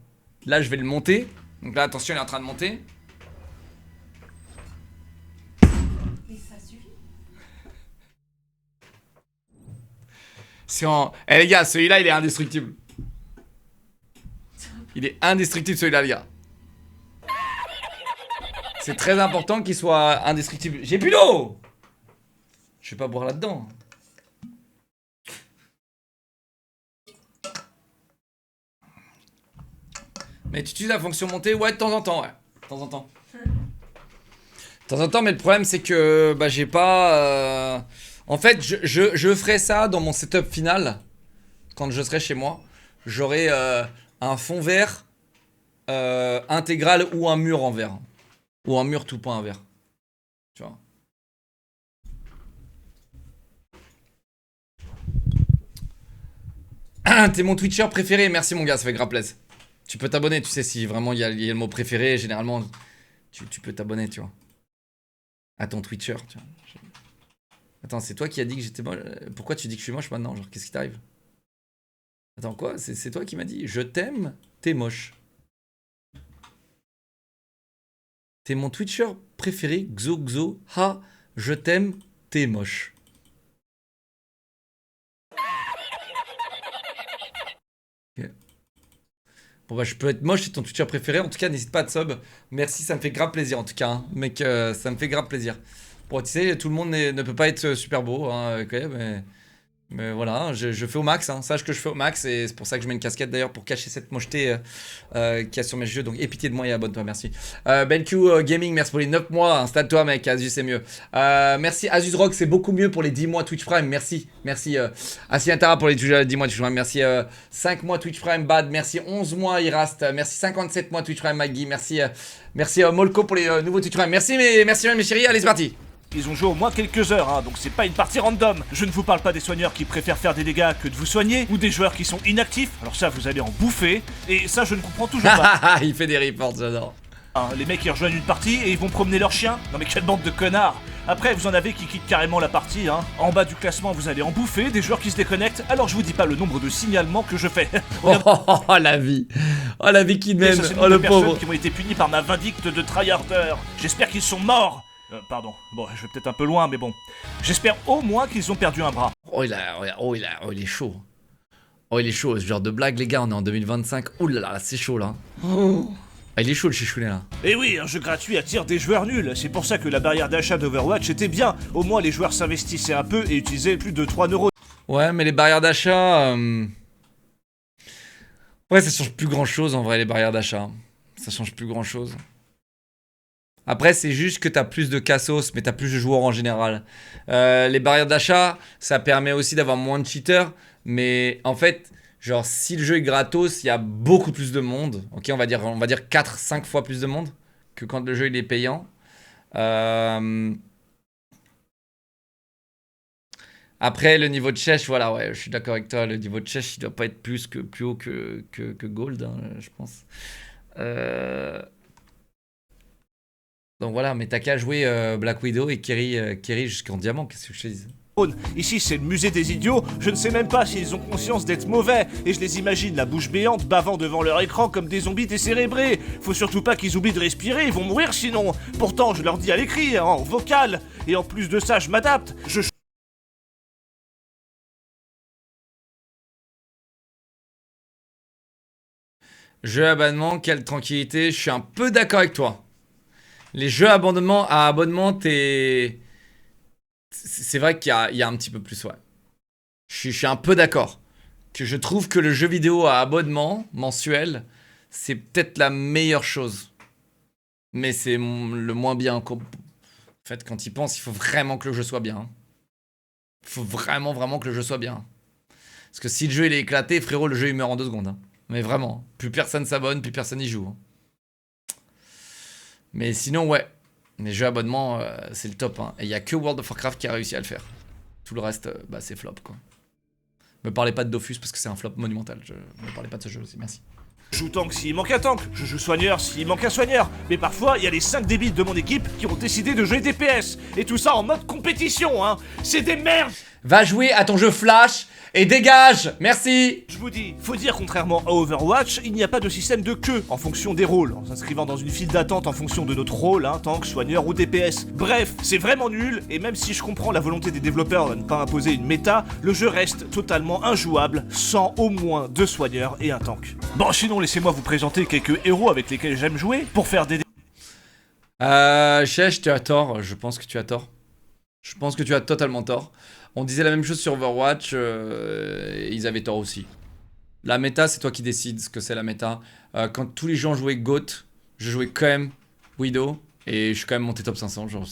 Là je vais le monter. Donc là attention il est en train de monter. Eh les gars, celui-là il est indestructible. Il est indestructible celui-là les gars. C'est très important qu'il soit indestructible. J'ai plus d'eau. Je vais pas boire là-dedans. Mais tu utilises la fonction montée? Ouais, de temps en temps, ouais. De temps en temps. De temps en temps, mais le problème c'est que bah, j'ai pas... En fait, je ferai ça dans mon setup final. Quand je serai chez moi. J'aurai un fond vert intégral ou un mur en verre. Ou un mur tout point en verre. Tu vois. T'es mon Twitcher préféré. Merci mon gars, ça fait grave plaisir. Tu peux t'abonner, tu sais, si vraiment il y a le mot préféré, généralement, tu peux t'abonner, tu vois. À ton Twitcher, tu vois. Attends, c'est toi qui as dit que j'étais moche. Pourquoi tu dis que je suis moche maintenant? Genre, qu'est-ce qui t'arrive? Attends, quoi? C'est toi qui m'as dit je t'aime, t'es moche. T'es mon Twitcher préféré, Xo Xo. Ha, je t'aime, t'es moche. Ok. Bon bah je peux être moche, c'est ton Twitcher préféré. En tout cas, n'hésite pas à te sub. Merci, ça me fait grave plaisir en tout cas. Hein. Mec, ça me fait grave plaisir. Bon, tu sais, tout le monde ne peut pas être super beau, hein, okay, mais voilà, je fais au max, hein. Sache que je fais au max et c'est pour ça que je mets une casquette d'ailleurs pour cacher cette mocheté qu'il y a sur mes yeux. Donc aie pitié de moi et abonne-toi, merci. BenQ Gaming, merci pour les 9 mois, installe-toi mec, Asus c'est mieux. Merci Asus Rock, c'est beaucoup mieux pour les 10 mois Twitch Prime, merci. Merci Asiatara pour les 10 mois Twitch Prime, merci 5 mois Twitch Prime Bad, merci 11 mois Irast, merci 57 mois Twitch Prime Maggie, merci Molko pour les nouveaux Twitch Prime, merci mes chéris, allez c'est parti. Ils ont joué au moins quelques heures, hein, donc c'est pas une partie random. Je ne vous parle pas des soigneurs qui préfèrent faire des dégâts que de vous soigner, ou des joueurs qui sont inactifs, alors ça vous allez en bouffer, et ça je ne comprends toujours pas. Il fait des reports, j'adore. Hein, les mecs ils rejoignent une partie et ils vont promener leur chien. Non mais quelle bande de connards. Après vous en avez qui quittent carrément la partie, hein. En bas du classement vous allez en bouffer, des joueurs qui se déconnectent, alors je vous dis pas le nombre de signalements que je fais. Oh la vie. Oh la vie qui mène, oh le pauvre. Qui ont été punis par ma vindicte de tryharder. J'espère qu'ils sont morts. Pardon, bon, je vais peut-être un peu loin, mais bon. J'espère au moins qu'ils ont perdu un bras. Oh, il est chaud. Oh, il est chaud, ce genre de blague, les gars, on est en 2025. Oh là là, c'est chaud, là. Oh. Ah, il est chaud, le chichounet, là. Et oui, un jeu gratuit attire des joueurs nuls. C'est pour ça que la barrière d'achat d'Overwatch était bien. Au moins, les joueurs s'investissaient un peu et utilisaient plus de 3 neurones. Ouais, mais les barrières d'achat... Ouais, ça change plus grand-chose, en vrai, les barrières d'achat. Ça change plus grand-chose. Après, c'est juste que t'as plus de cassos, mais t'as plus de joueurs en général. Les barrières d'achat, ça permet aussi d'avoir moins de cheaters. Mais en fait, genre, si le jeu est gratos, il y a beaucoup plus de monde. Ok, on va dire 4-5 fois plus de monde que quand le jeu il est payant. Après, le niveau de chèche, voilà, ouais, je suis d'accord avec toi. Le niveau de chèche, il doit pas être plus haut que Gold, hein, je pense. Donc voilà, mais t'as qu'à jouer Black Widow et Kerry jusqu'en diamant, qu'est-ce que je te dis? Ici c'est le musée des idiots, je ne sais même pas s'ils ont conscience d'être mauvais, et je les imagine la bouche béante bavant devant leur écran comme des zombies décérébrés. Faut surtout pas qu'ils oublient de respirer, ils vont mourir sinon. Pourtant je leur dis à l'écrit, en vocal, et en plus de ça je m'adapte. Jeu abonnement, quelle tranquillité, je suis un peu d'accord avec toi. Les jeux à abonnement, c'est vrai qu'il y a un petit peu plus, ouais. Je suis un peu d'accord. Que je trouve que le jeu vidéo à abonnement mensuel, c'est peut-être la meilleure chose. Mais c'est le moins bien. En fait, quand il pense, il faut vraiment que le jeu soit bien. Il faut vraiment que le jeu soit bien. Parce que si le jeu il est éclaté, frérot, le jeu il meurt en 2 secondes. Hein. Mais vraiment, plus personne s'abonne, plus personne y joue. Hein. Mais sinon, ouais, les jeux abonnement, c'est le top. Hein. Et il n'y a que World of Warcraft qui a réussi à le faire. Tout le reste, bah, c'est flop, quoi. Me parlez pas de Dofus parce que c'est un flop monumental. Me parlez pas de ce jeu aussi, merci. Je joue tank s'il manque un tank, je joue soigneur s'il manque un soigneur. Mais parfois, il y a les 5 débiles de mon équipe qui ont décidé de jouer DPS. Et tout ça en mode compétition, hein. C'est des merdes. Va jouer à ton jeu Flash et dégage. Merci. Je vous dis, faut dire contrairement à Overwatch, il n'y a pas de système de queue en fonction des rôles, en s'inscrivant dans une file d'attente en fonction de notre rôle, hein, tank, soigneur ou DPS. Bref, c'est vraiment nul, et même si je comprends la volonté des développeurs de ne pas imposer une méta, le jeu reste totalement injouable sans au moins 2 soigneurs et un tank. Bon, sinon laissez-moi vous présenter quelques héros avec lesquels j'aime jouer pour faire des... Chèche, tu as tort, je pense que tu as tort. Je pense que tu as totalement tort. On disait la même chose sur Overwatch, ils avaient tort aussi. La méta, c'est toi qui décides ce que c'est la méta. Quand tous les gens jouaient GOAT, je jouais quand même Widow, et je suis quand même monté top 500, genre...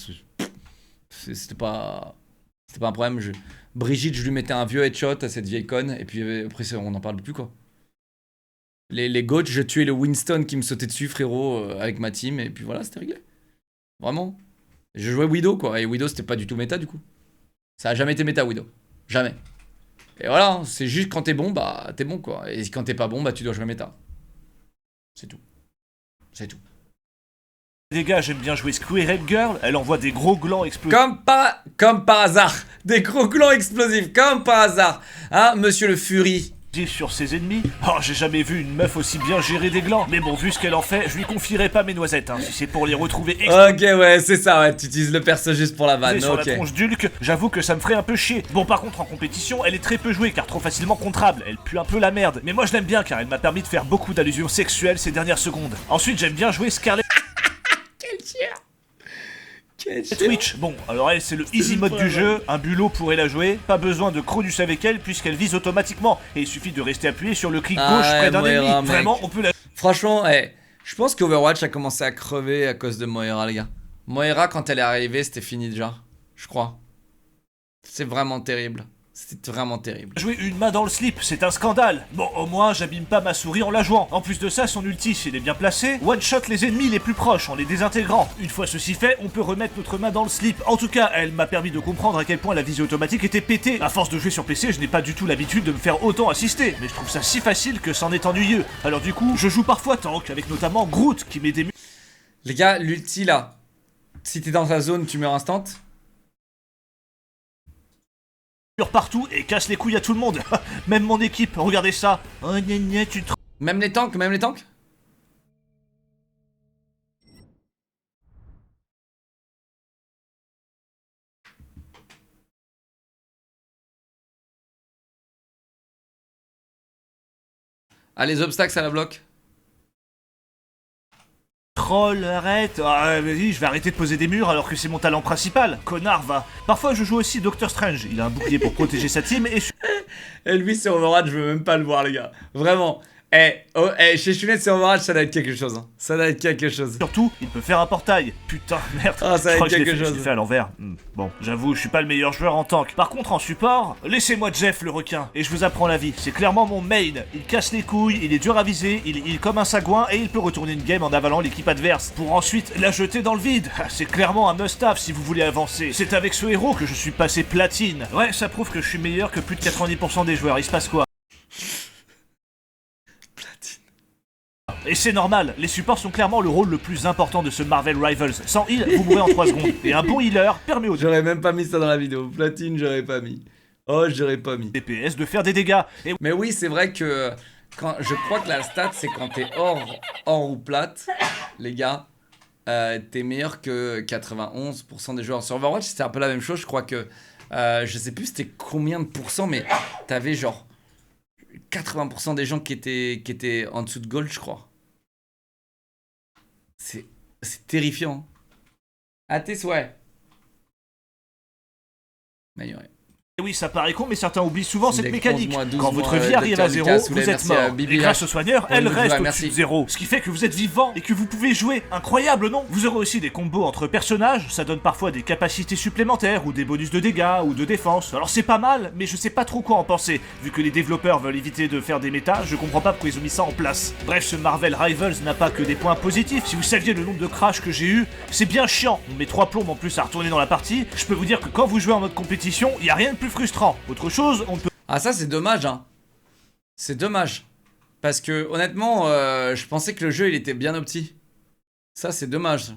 C'était pas un problème. Brigitte, je lui mettais un vieux headshot à cette vieille conne, et puis après, on n'en parle plus, quoi. Les GOAT, je tuais le Winston qui me sautait dessus, frérot, avec ma team, et puis voilà, c'était réglé. Vraiment. Je jouais Widow, quoi, et Widow, c'était pas du tout méta, du coup. Ça a jamais été méta, Widow. Jamais. Et voilà, c'est juste quand t'es bon, bah t'es bon quoi. Et quand t'es pas bon, bah tu dois jouer méta. C'est tout. C'est tout. Les gars, j'aime bien jouer Squirrel Girl, elle envoie des gros glands explosifs. Comme par hasard. Des gros glands explosifs, comme par hasard. Hein, monsieur le Fury. Sur ses ennemis. Oh, j'ai jamais vu une meuf aussi bien gérer des glands. Mais bon, vu ce qu'elle en fait, je lui confierai pas mes noisettes, hein, si c'est pour les retrouver Ok, ouais, c'est ça, ouais, tu utilises le perso juste pour la vanne, sur ok. la tronche d'Hulk, j'avoue que ça me ferait un peu chier. Bon, par contre, en compétition, elle est très peu jouée car trop facilement contrable. Elle pue un peu la merde. Mais moi, je l'aime bien car elle m'a permis de faire beaucoup d'allusions sexuelles ces dernières secondes. Ensuite, j'aime bien jouer Scarlet Witch. Bon, alors elle, c'est le easy mode du jeu. Un bulot pourrait la jouer. Pas besoin de Cronus avec elle puisqu'elle vise automatiquement. Et il suffit de rester appuyé sur le clic gauche près d'un ennemi. Mec. Vraiment, on peut la... Franchement, je pense qu'Overwatch a commencé à crever à cause de Moira, les gars. Moira, quand elle est arrivée, c'était fini déjà. Je crois. C'est vraiment terrible. C'était vraiment terrible. Jouer une main dans le slip, c'est un scandale. Bon, au moins, j'abîme pas ma souris en la jouant. En plus de ça, son ulti, s'il est bien placé, one-shot les ennemis les plus proches en les désintégrant. Une fois ceci fait, on peut remettre notre main dans le slip. En tout cas, elle m'a permis de comprendre à quel point la visée automatique était pétée. À force de jouer sur PC, je n'ai pas du tout l'habitude de me faire autant assister. Mais je trouve ça si facile que c'en est ennuyeux. Alors du coup, je joue parfois tank, avec notamment Groot, qui met des... Les gars, l'ulti là, si t'es dans ta zone, tu meurs instant. partout et casse les couilles à tout le monde. Même mon équipe, regardez ça. Oh, gna gna, tu te... Même les tanks, même les tanks. Ah, les obstacles, ça la bloque. Troll, arrête. Ah, vas-y, je vais arrêter de poser des murs alors que c'est mon talent principal. Connard, va. Parfois, je joue aussi Doctor Strange. Il a un bouclier pour protéger sa team et... Et lui, c'est Overwatch, je veux même pas le voir, les gars. Vraiment. Chez Chunette, c'est Overwatch, ça doit être quelque chose. Hein. Ça doit être quelque chose. Surtout, il peut faire un portail. Putain, merde. Ah, ça va être quelque chose. Je l'ai fait à l'envers. Bon, j'avoue, je suis pas le meilleur joueur en tank. Par contre, en support, laissez-moi Jeff le requin. Et je vous apprends la vie. C'est clairement mon main. Il casse les couilles, il est dur à viser, il est comme un sagouin et il peut retourner une game en avalant l'équipe adverse. Pour ensuite la jeter dans le vide. C'est clairement un must-have si vous voulez avancer. C'est avec ce héros que je suis passé platine. Ouais, ça prouve que je suis meilleur que plus de 90% des joueurs. Il se passe quoi? Et c'est normal, les supports sont clairement le rôle le plus important de ce Marvel Rivals. Sans heal, vous mourrez en 3 secondes. Et un bon healer permet aux J'aurais même pas mis ça dans la vidéo. Platine, j'aurais pas mis. Oh, j'aurais pas mis. DPS de faire des dégâts. Et... Mais oui, c'est vrai que je crois que la stat, c'est quand t'es hors ou plate, les gars, t'es meilleur que 91% des joueurs. Sur Overwatch, c'était un peu la même chose. Je crois que, je sais plus c'était combien de pourcents, mais t'avais genre 80% des gens qui étaient en dessous de gold, je crois. C'est terrifiant. À tes souhaits. M'améliorer. Oui, ça paraît con, mais certains oublient souvent cette mécanique. Quand votre vie mois, arrive à zéro, Lucas, vous êtes mort. Et grâce aux soigneurs, elle reste au-dessus de zéro. Ce qui fait que vous êtes vivant et que vous pouvez jouer. Incroyable, non? Vous aurez aussi des combos entre personnages, ça donne parfois des capacités supplémentaires ou des bonus de dégâts ou de défense. Alors c'est pas mal, mais je sais pas trop quoi en penser. Vu que les développeurs veulent éviter de faire des métas, je comprends pas pourquoi ils ont mis ça en place. Bref, ce Marvel Rivals n'a pas que des points positifs. Si vous saviez le nombre de crashs que j'ai eu, c'est bien chiant. On met 3 plombes en plus à retourner dans la partie. Je peux vous dire que quand vous jouez en mode compétition, y a rien de plus frustrant. Autre chose, on peut... Ah ça c'est dommage hein. C'est dommage. Parce que honnêtement, je pensais que le jeu il était bien opti. Ça c'est dommage.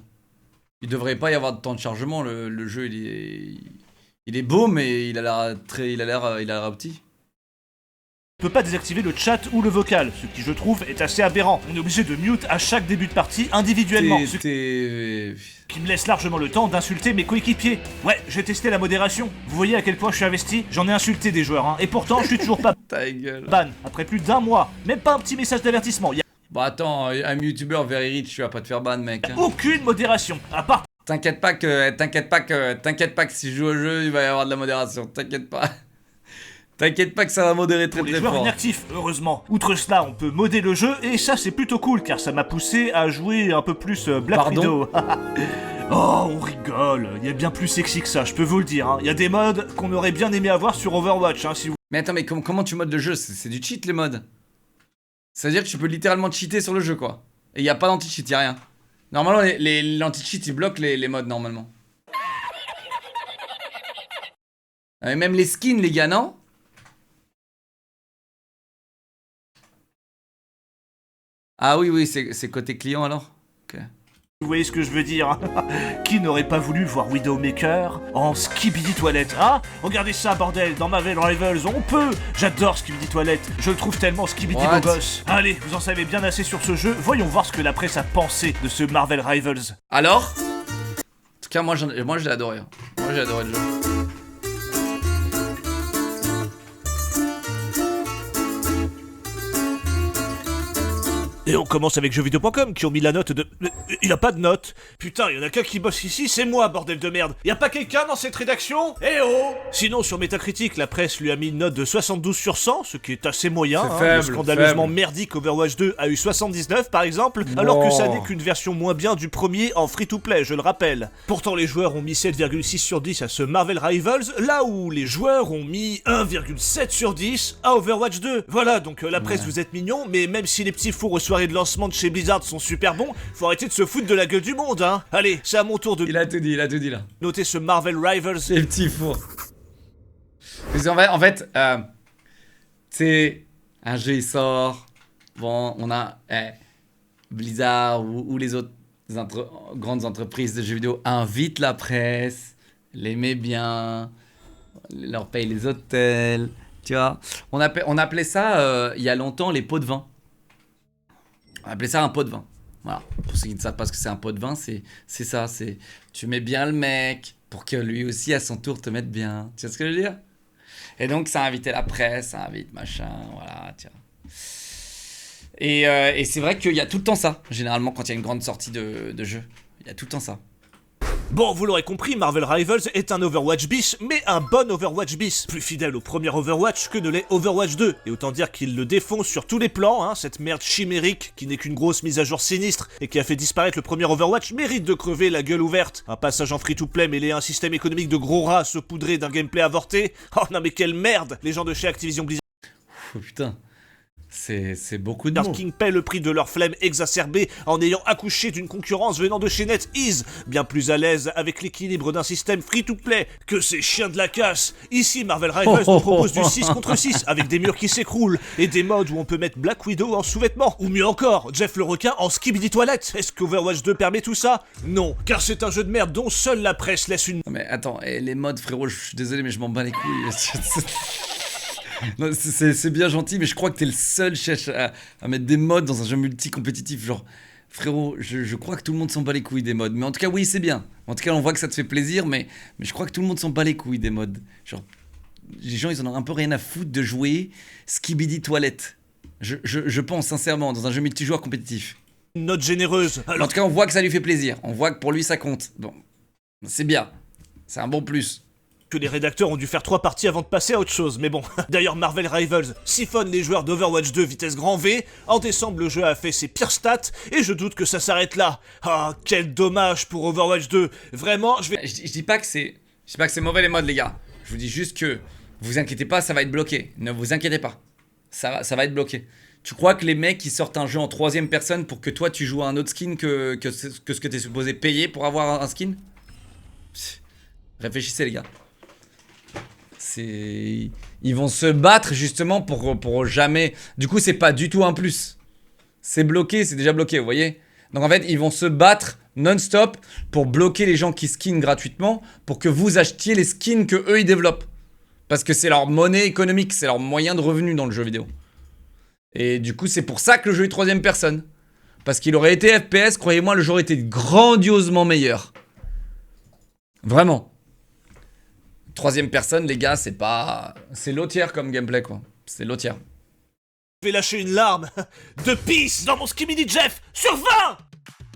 Il devrait pas y avoir de temps de chargement, le jeu il est beau mais il a l'air opti. On peut pas désactiver le chat ou le vocal, ce qui je trouve est assez aberrant. On est obligé de mute à chaque début de partie individuellement, ce qui me laisse largement le temps d'insulter mes coéquipiers. Ouais, j'ai testé la modération. Vous voyez à quel point je suis investi? J'en ai insulté des joueurs, hein. Et pourtant je suis toujours pas ta gueule. Ban, après plus d'un mois. Même pas un petit message d'avertissement. Bon attends, un youtubeur very rich, tu vas pas te faire ban mec. Aucune modération, à part... T'inquiète pas que si je joue au jeu, il va y avoir de la modération, t'inquiète pas. T'inquiète pas que ça va modérer très pour les très joueurs fort. inactifs, heureusement. Outre cela, on peut modder le jeu, et ça c'est plutôt cool, car ça m'a poussé à jouer un peu plus Black Widow. Oh, on rigole, il y a bien plus sexy que ça, je peux vous le dire. Il y a des modes qu'on aurait bien aimé avoir sur Overwatch, si vous... Mais attends, mais comment tu modes le jeu? C'est du cheat les modes. C'est-à-dire que tu peux littéralement cheater sur le jeu quoi. Et il y a pas d'anti-cheat, y a rien. Normalement l'anti-cheat il bloque les modes normalement. Et même les skins les gars, non? Ah oui, oui, c'est côté client alors. Ok. Vous voyez ce que je veux dire? Qui n'aurait pas voulu voir Widowmaker en Skibidi Toilette, hein? Regardez ça, bordel, dans Marvel Rivals, on peut! J'adore Skibidi Toilette, je le trouve tellement Skibidi beau gosse. Allez, vous en savez bien assez sur ce jeu, voyons voir ce que la presse a pensé de ce Marvel Rivals. Alors? En tout cas, moi je l'ai adoré. Hein. Moi j'ai adoré le jeu. Et on commence avec jeuxvideo.com qui ont mis la note de... Il a pas de note. Putain, il y en a qu'un qui bosse ici, c'est moi, bordel de merde. Y a pas quelqu'un dans cette rédaction? Eh oh! Sinon, sur Metacritic, la presse lui a mis une note de 72 sur 100, ce qui est assez moyen. C'est hein. faible, Le scandaleusement faible. merdique Overwatch 2 a eu 79 par exemple, alors que ça n'est qu'une version moins bien du premier en free-to-play, je le rappelle. Pourtant, les joueurs ont mis 7,6 sur 10 à ce Marvel Rivals, là où les joueurs ont mis 1,7 sur 10 à Overwatch 2. Voilà, donc la presse, vous êtes mignons, mais même si les petits fours aux soirées de lancement de chez Blizzard sont super bons, faut arrêter de se foutre de la gueule du monde, hein. Allez, c'est à mon tour de Il a tout dit là. noter ce Marvel Rivals. Les petits fours. Parce qu'en fait, c'est un jeu il sort. Bon, on a Blizzard ou les autres grandes entreprises de jeux vidéo invitent la presse, les met bien, leur paye les hôtels, tu vois. On appelait ça il y a longtemps les pots de vin. On appelait ça un pot de vin. Voilà. Pour ceux qui ne savent pas ce que c'est un pot de vin, c'est ça. C'est tu mets bien le mec pour que lui aussi à son tour te mette bien. Tu vois ce que je veux dire? Et donc ça a invité la presse, ça invite machin, voilà, tiens. Et c'est vrai qu'il y a tout le temps ça, généralement quand il y a une grande sortie de jeu. Il y a tout le temps ça. Bon, vous l'aurez compris, Marvel Rivals est un Overwatch bis, mais un bon Overwatch bis. Plus fidèle au premier Overwatch que ne l'est Overwatch 2. Et autant dire qu'il le défonce sur tous les plans, hein, cette merde chimérique qui n'est qu'une grosse mise à jour sinistre et qui a fait disparaître le premier Overwatch mérite de crever la gueule ouverte. Un passage en free-to-play mêlé à un système économique de gros rats saupoudré d'un gameplay avorté. Oh non mais quelle merde! Les gens de chez Activision Blizzard. Oh putain. C'est beaucoup de mots. King paie le prix de leur flemme exacerbée en ayant accouché d'une concurrence venant de chez NetEase, bien plus à l'aise avec l'équilibre d'un système free-to-play que ces chiens de la casse. Ici, Marvel Rivals nous propose du 6 contre 6 avec des murs qui s'écroulent et des modes où on peut mettre Black Widow en sous-vêtements. Ou mieux encore, Jeff le requin en skibidi toilette. Est-ce qu'Overwatch 2 permet tout ça? Non, car c'est un jeu de merde dont seule la presse laisse une... Non mais attends, les modes frérot, je suis désolé mais je m'en bats les couilles. Non, c'est bien gentil, mais je crois que t'es le seul cherche à mettre des modes dans un jeu multi-compétitif. Genre, frérot, je crois que tout le monde s'en bat les couilles des modes. Mais en tout cas, oui, c'est bien. En tout cas, on voit que ça te fait plaisir, mais je crois que tout le monde s'en bat les couilles des modes. Genre, les gens, ils en ont un peu rien à foutre de jouer Skibidi Toilette. Je pense sincèrement, dans un jeu multijoueur compétitif. Une note généreuse. En tout cas, on voit que ça lui fait plaisir. On voit que pour lui, ça compte. Bon, c'est bien. C'est un bon plus. Que les rédacteurs ont dû faire 3 parties avant de passer à autre chose, mais bon. D'ailleurs, Marvel Rivals siphonne les joueurs d'Overwatch 2 vitesse grand V. En décembre, le jeu a fait ses pires stats, et je doute que ça s'arrête là. Ah, quel dommage pour Overwatch 2. Vraiment, je dis pas que c'est mauvais les modes, les gars. Je vous dis juste que, vous inquiétez pas, ça va être bloqué. Ne vous inquiétez pas. Ça va être bloqué. Tu crois que les mecs, ils sortent un jeu en 3ème personne pour que toi, tu joues à un autre skin que ce que t'es supposé payer pour avoir un skin? Réfléchissez, les gars. Ils vont se battre justement pour jamais... Du coup, c'est pas du tout un plus. C'est bloqué, c'est déjà bloqué, vous voyez? Donc en fait, ils vont se battre non-stop pour bloquer les gens qui skinent gratuitement pour que vous achetiez les skins que eux ils développent. Parce que c'est leur monnaie économique, c'est leur moyen de revenu dans le jeu vidéo. Et du coup, c'est pour ça que le jeu est 3ème personne. Parce qu'il aurait été FPS, croyez-moi, le jeu aurait été grandiosement meilleur. Vraiment. 3ème personne, les gars, c'est pas... C'est low-tier comme gameplay, quoi. C'est low-tier. vais lâcher une larme de pisse dans mon Skibidi Jeff sur 20.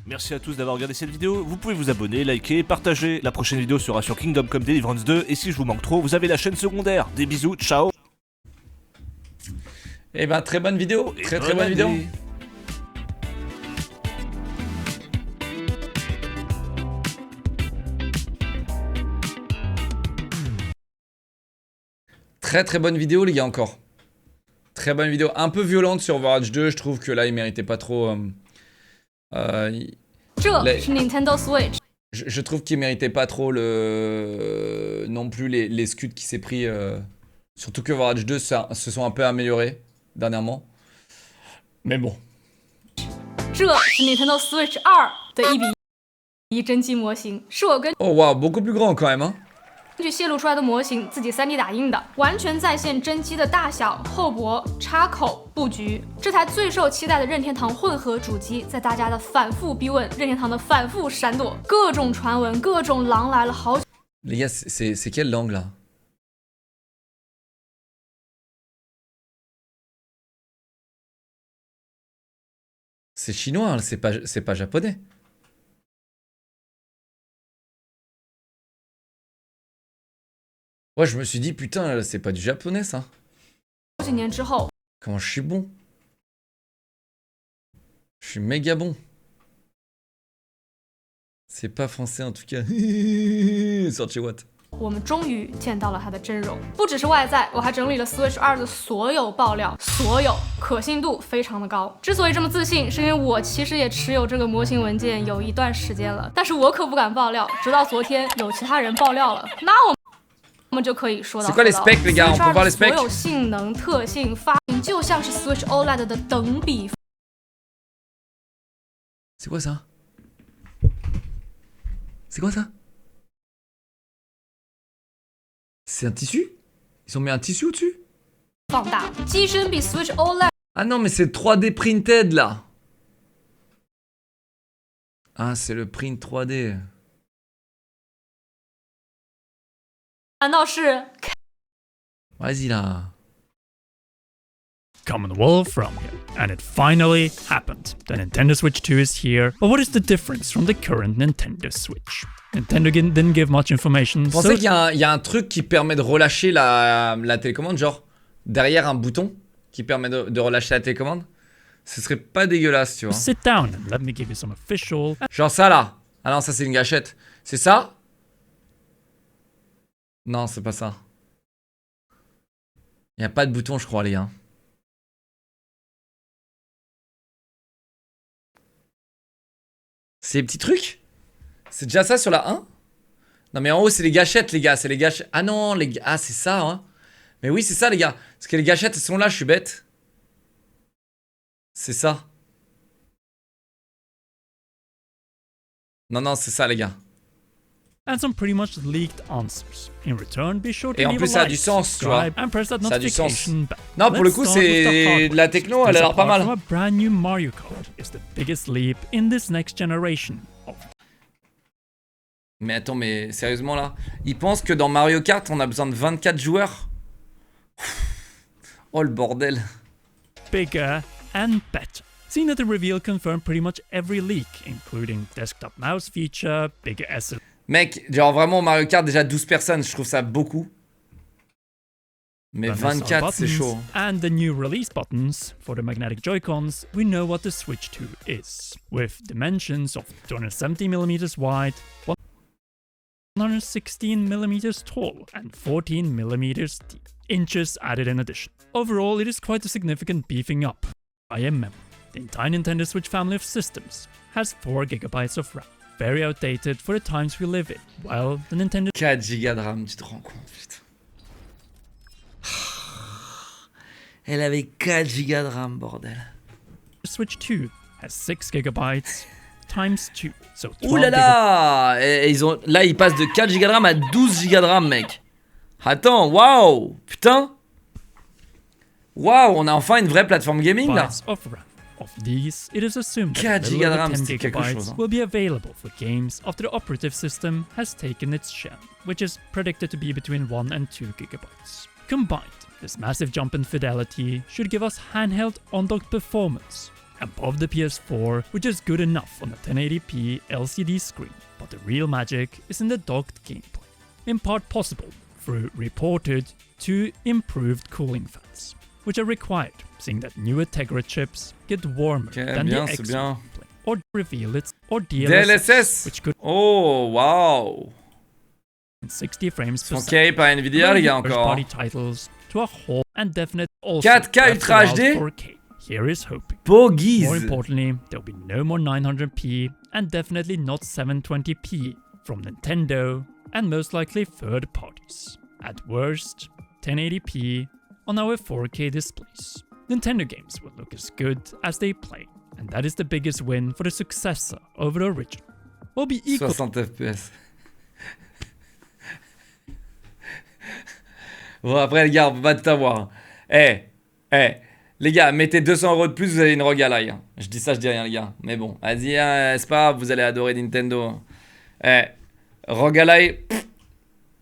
Merci à tous d'avoir regardé cette vidéo. Vous pouvez vous abonner, liker, partager. La prochaine vidéo sera sur Kingdom Come Deliverance 2. Et si je vous manque trop, vous avez la chaîne secondaire. Des bisous, ciao. Eh ben, très bonne vidéo. Très bonne vidéo. Très bonne vidéo, les gars, encore. Très bonne vidéo. Un peu violente sur Overwatch 2. Je trouve que là, il méritait pas trop... Nintendo Switch. Je trouve qu'il méritait pas trop non plus les scuds qu'il s'est pris. Surtout que Overwatch 2 se sont un peu améliorés dernièrement. Mais bon. 这是 Nintendo Switch 2的1:1真机模型，是我根 Oh wow, beaucoup plus grand quand même, hein. 据泄露出来的模型自己3D 打印的，完全再现真机的大小、厚薄、插口、布局。这台最受期待的任天堂混合主机，在大家的反复逼问、任天堂的反复闪躲、各种传闻、各种狼来了好久。 Les gars, c'est quelle langue là? C'est chinois, hein, c'est pas japonais. Ouais, je me suis dit, putain, c'est pas du japonais ça. 几年之后， Comment je suis bon. Je suis méga bon. C'est pas français en tout cas. Sorti what? 我们终于见到了它的真容。不只是外在，我还整理了 Switch 2的所有爆料，所有可信度非常的高。之所以这么自信，是因为我其实也持有这个模型文件有一段时间了，但是我可不敢爆料，直到昨天有其他人爆料了，那我们就可以说到。 C'est quoi les specs, les gars? On peut voir les specs? 所有性能特性发明就像是 Switch OLED 的等比。C'est quoi ça? C'est quoi ça? C'est un tissu? Ils ont mis un tissu au-dessus? 放大机身比 Switch OLED Ah non, mais c'est 3D printed là. Ah, c'est le print 3D. 难道是 Vas-y là. Commonwealth from here. And it finally happened. The Nintendo Switch 2 is here. But what is the difference from the current Nintendo Switch? Nintendo didn't give much information. Vous pensez qu'il y a un truc qui permet de relâcher la télécommande, genre derrière un bouton qui permet de relâcher la télécommande? Ce serait pas dégueulasse, tu vois. Sit down and let me give you some official. Genre ça là. Ah non, ça c'est une gâchette. C'est ça? Non, c'est pas ça. Il n'y a pas de bouton, je crois, les gars. Ces petits trucs? C'est déjà ça sur la 1? Non mais en haut c'est les gâchettes les gars, c'est les gâchettes. Ah non, les gars, ah c'est ça hein. Mais oui c'est ça les gars, parce que les gâchettes elles sont là, je suis bête. C'est ça. Non non c'est ça les gars. And some pretty much leaked answers. In return, be sure to Et en leave plus a ça a like, du sens, tu vois. subscribe, and press that Ça a du sens. notification bell. Non pour le Let's coup start with the c'est hardware. de la techno, elle a This, l'air pas apart mal. from a brand new Mario Kart is the biggest leap in this next generation of. Mais attends, mais sérieusement là, ils pensent que dans Mario Kart on a besoin de 24 joueurs. Oh le bordel. Bigger and better. Seeing that the reveal confirmed pretty much every leak, including desktop mouse feature, bigger SSD. Mec, genre vraiment Mario Kart déjà 12 personnes, je trouve ça beaucoup. Mais 24 c'est chaud. And the new release buttons for the magnetic Joy-Cons, we know what the Switch 2 is. With dimensions of 270mm wide, 116mm tall, and 14mm deep. Inches added in addition. Overall, it is quite a significant beefing up. I am memory. The entire Nintendo Switch family of systems has 4GB of RAM. Very outdated for the times we live in. While the Nintendo 4 Go de RAM, tu te rends compte, putain. Elle avait 4 Go de RAM, bordel. Switch 2 has 6GB times 2. So 12 Ouh là là, et ils ont... Là, ils passent de 4 Go de RAM à 12 Go de RAM, mec. Attends, waouh, putain. Waouh, on a enfin une vraie plateforme gaming là. Of RAM. Of these, it is assumed 4 that Go de over RAM, 10 c'est quelque chose, GB hein. will be available for games after the operative system has taken its share, which is predicted to be between 1 and 2 GB. Combined, this massive jump in fidelity should give us handheld undocked performance above the PS4, which is good enough on a 1080p LCD screen, but the real magic is in the docked gameplay, in part possible through reported to improved cooling fans, which are required, seeing that newer Tegra chips get warmer than bien, the c'est X bien. or reveal its or DLSS, which could Oh, waouh. 60 frames per Sont carrés par Nvidia, les gars, encore. party titles to a whole and definite also 4K Ultra HD? 4K. Here is hoping. Bogies. More importantly, there'll be no more 900p and definitely not 720p from Nintendo and most likely third parties. At worst, 1080p on our 4K displays. Nintendo games will look as good as they play, and and that is the biggest win for the successor over the original. Will be equal 60 FPS. Bon, après, les gars, on peut pas tout avoir. Les gars, mettez 200 € de plus, vous avez une ROG Ally. Je dis ça, je dis rien, les gars. Mais bon, vas-y, hein, c'est pas grave, vous allez adorer Nintendo. ROG Ally,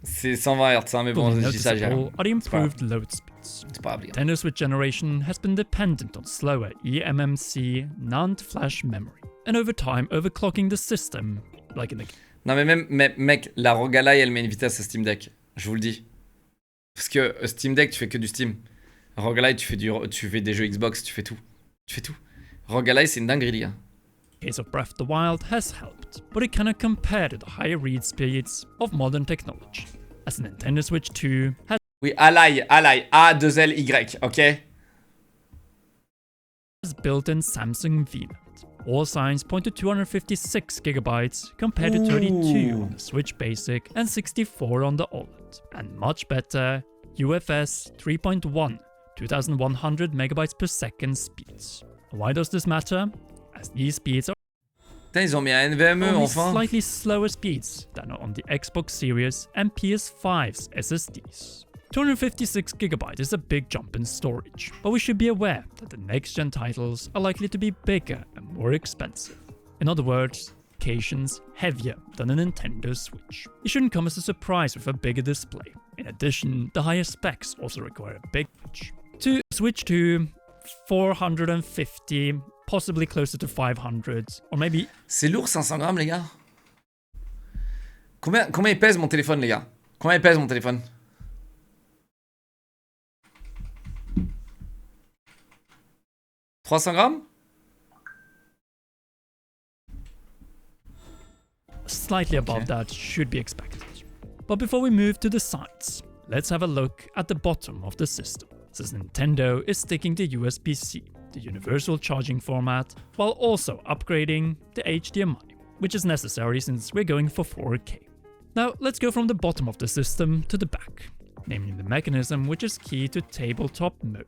c'est 120 Hz, hein, mais bon, je dis ça, j'ai rien. are the improved load speeds. C'est pas grave. Nintendo Switch generation has been dependent on slower eMMC NAND flash memory, and over time overclocking the system, like in the... Non mais même, mec, la ROG Ally, elle met une vitesse à Steam Deck. Je vous le dis. Parce que Steam Deck, tu fais que du Steam. ROG Ally, tu fais des jeux Xbox, tu fais tout. ROG Ally, c'est une dinguerie, les gars. Case of Breath of the Wild has helped, but it cannot compare to the higher read speeds of modern technology, as the Nintendo Switch 2 has Oui, Ally, A2LY, ok? built-in Samsung VNet. All signs point to 256 GB compared to 32 on the Switch Basic and 64 on the OLED, and much better UFS 3.1 2100 MB/s speeds. Why does this matter? As these speeds are Putain, ils ont mis un NVMe, only enfin. slightly slower speeds than on the Xbox Series and PS5's SSDs. 256 GB is a big jump in storage, but we should be aware that the next-gen titles are likely to be bigger and more expensive. In other words, occasions heavier than a Nintendo Switch. It shouldn't come as a surprise with a bigger display. In addition, the higher specs also require a big switch. To switch to 450, possibly closer to 500, or maybe... C'est lourd, 500 grammes, les gars. Combien il pèse mon téléphone, les gars? Combien il pèse mon téléphone? « 300 grammes ?» Slightly above that should be expected. But before we move to the sides, let's have a look at the bottom of the system, since Nintendo is sticking to USB-C, the universal charging format, while also upgrading the HDMI, which is necessary since we're going for 4K. Now let's go from the bottom of the system to the back, namely the mechanism which is key to tabletop mode.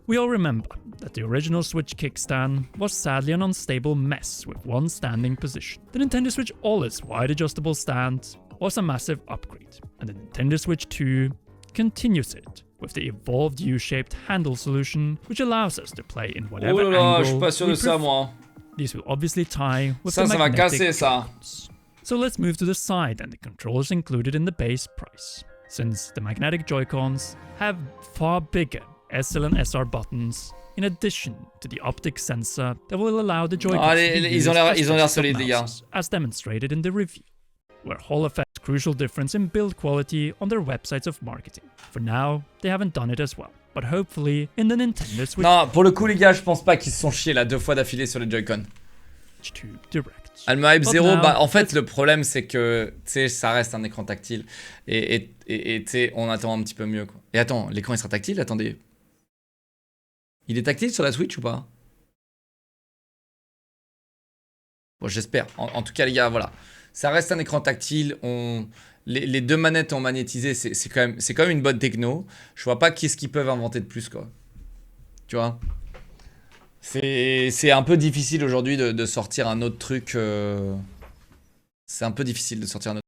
We all remember that the original Switch kickstand was sadly an unstable mess with one standing position. The Nintendo Switch OLED's wide adjustable stand was a massive upgrade, and the Nintendo Switch 2 continues it with the evolved U-shaped handle solution, which allows us to play in whatever Oh là là, je suis angle pas sûr we de ça, prefer. moi. These will obviously tie with Ça the va magnetic casser, ça. joints. So let's move to the side and the controllers included in the base price, since the magnetic Joy-Cons have far bigger SL and SR buttons, in addition to the optic sensor that will allow the Joy-Cons to be ils ont used as l'air desktop solides, les gars. mouses, as demonstrated in the review, where Hall effects crucial difference in build quality on their websites of marketing. For now, they haven't done it as well, but hopefully in the Nintendo Switch Non, pour le coup, les gars, je pense pas qu'ils se sont chiés là 2 fois d'affilée sur les Joy-Con. 2 Direct. Alma Hype But 0, now, bah en fait le problème c'est que tu sais ça reste un écran tactile et tu sais on attend un petit peu mieux quoi. Et attends, l'écran il sera tactile, attendez. Il est tactile sur la Switch ou pas? Bon j'espère. En tout cas les gars voilà. Ça reste un écran tactile, les deux manettes en magnétisé c'est quand même une bonne techno. Je vois pas qu'est-ce qu'ils peuvent inventer de plus quoi. Tu vois? C'est un peu difficile aujourd'hui de sortir un autre truc. C'est un peu difficile de sortir un autre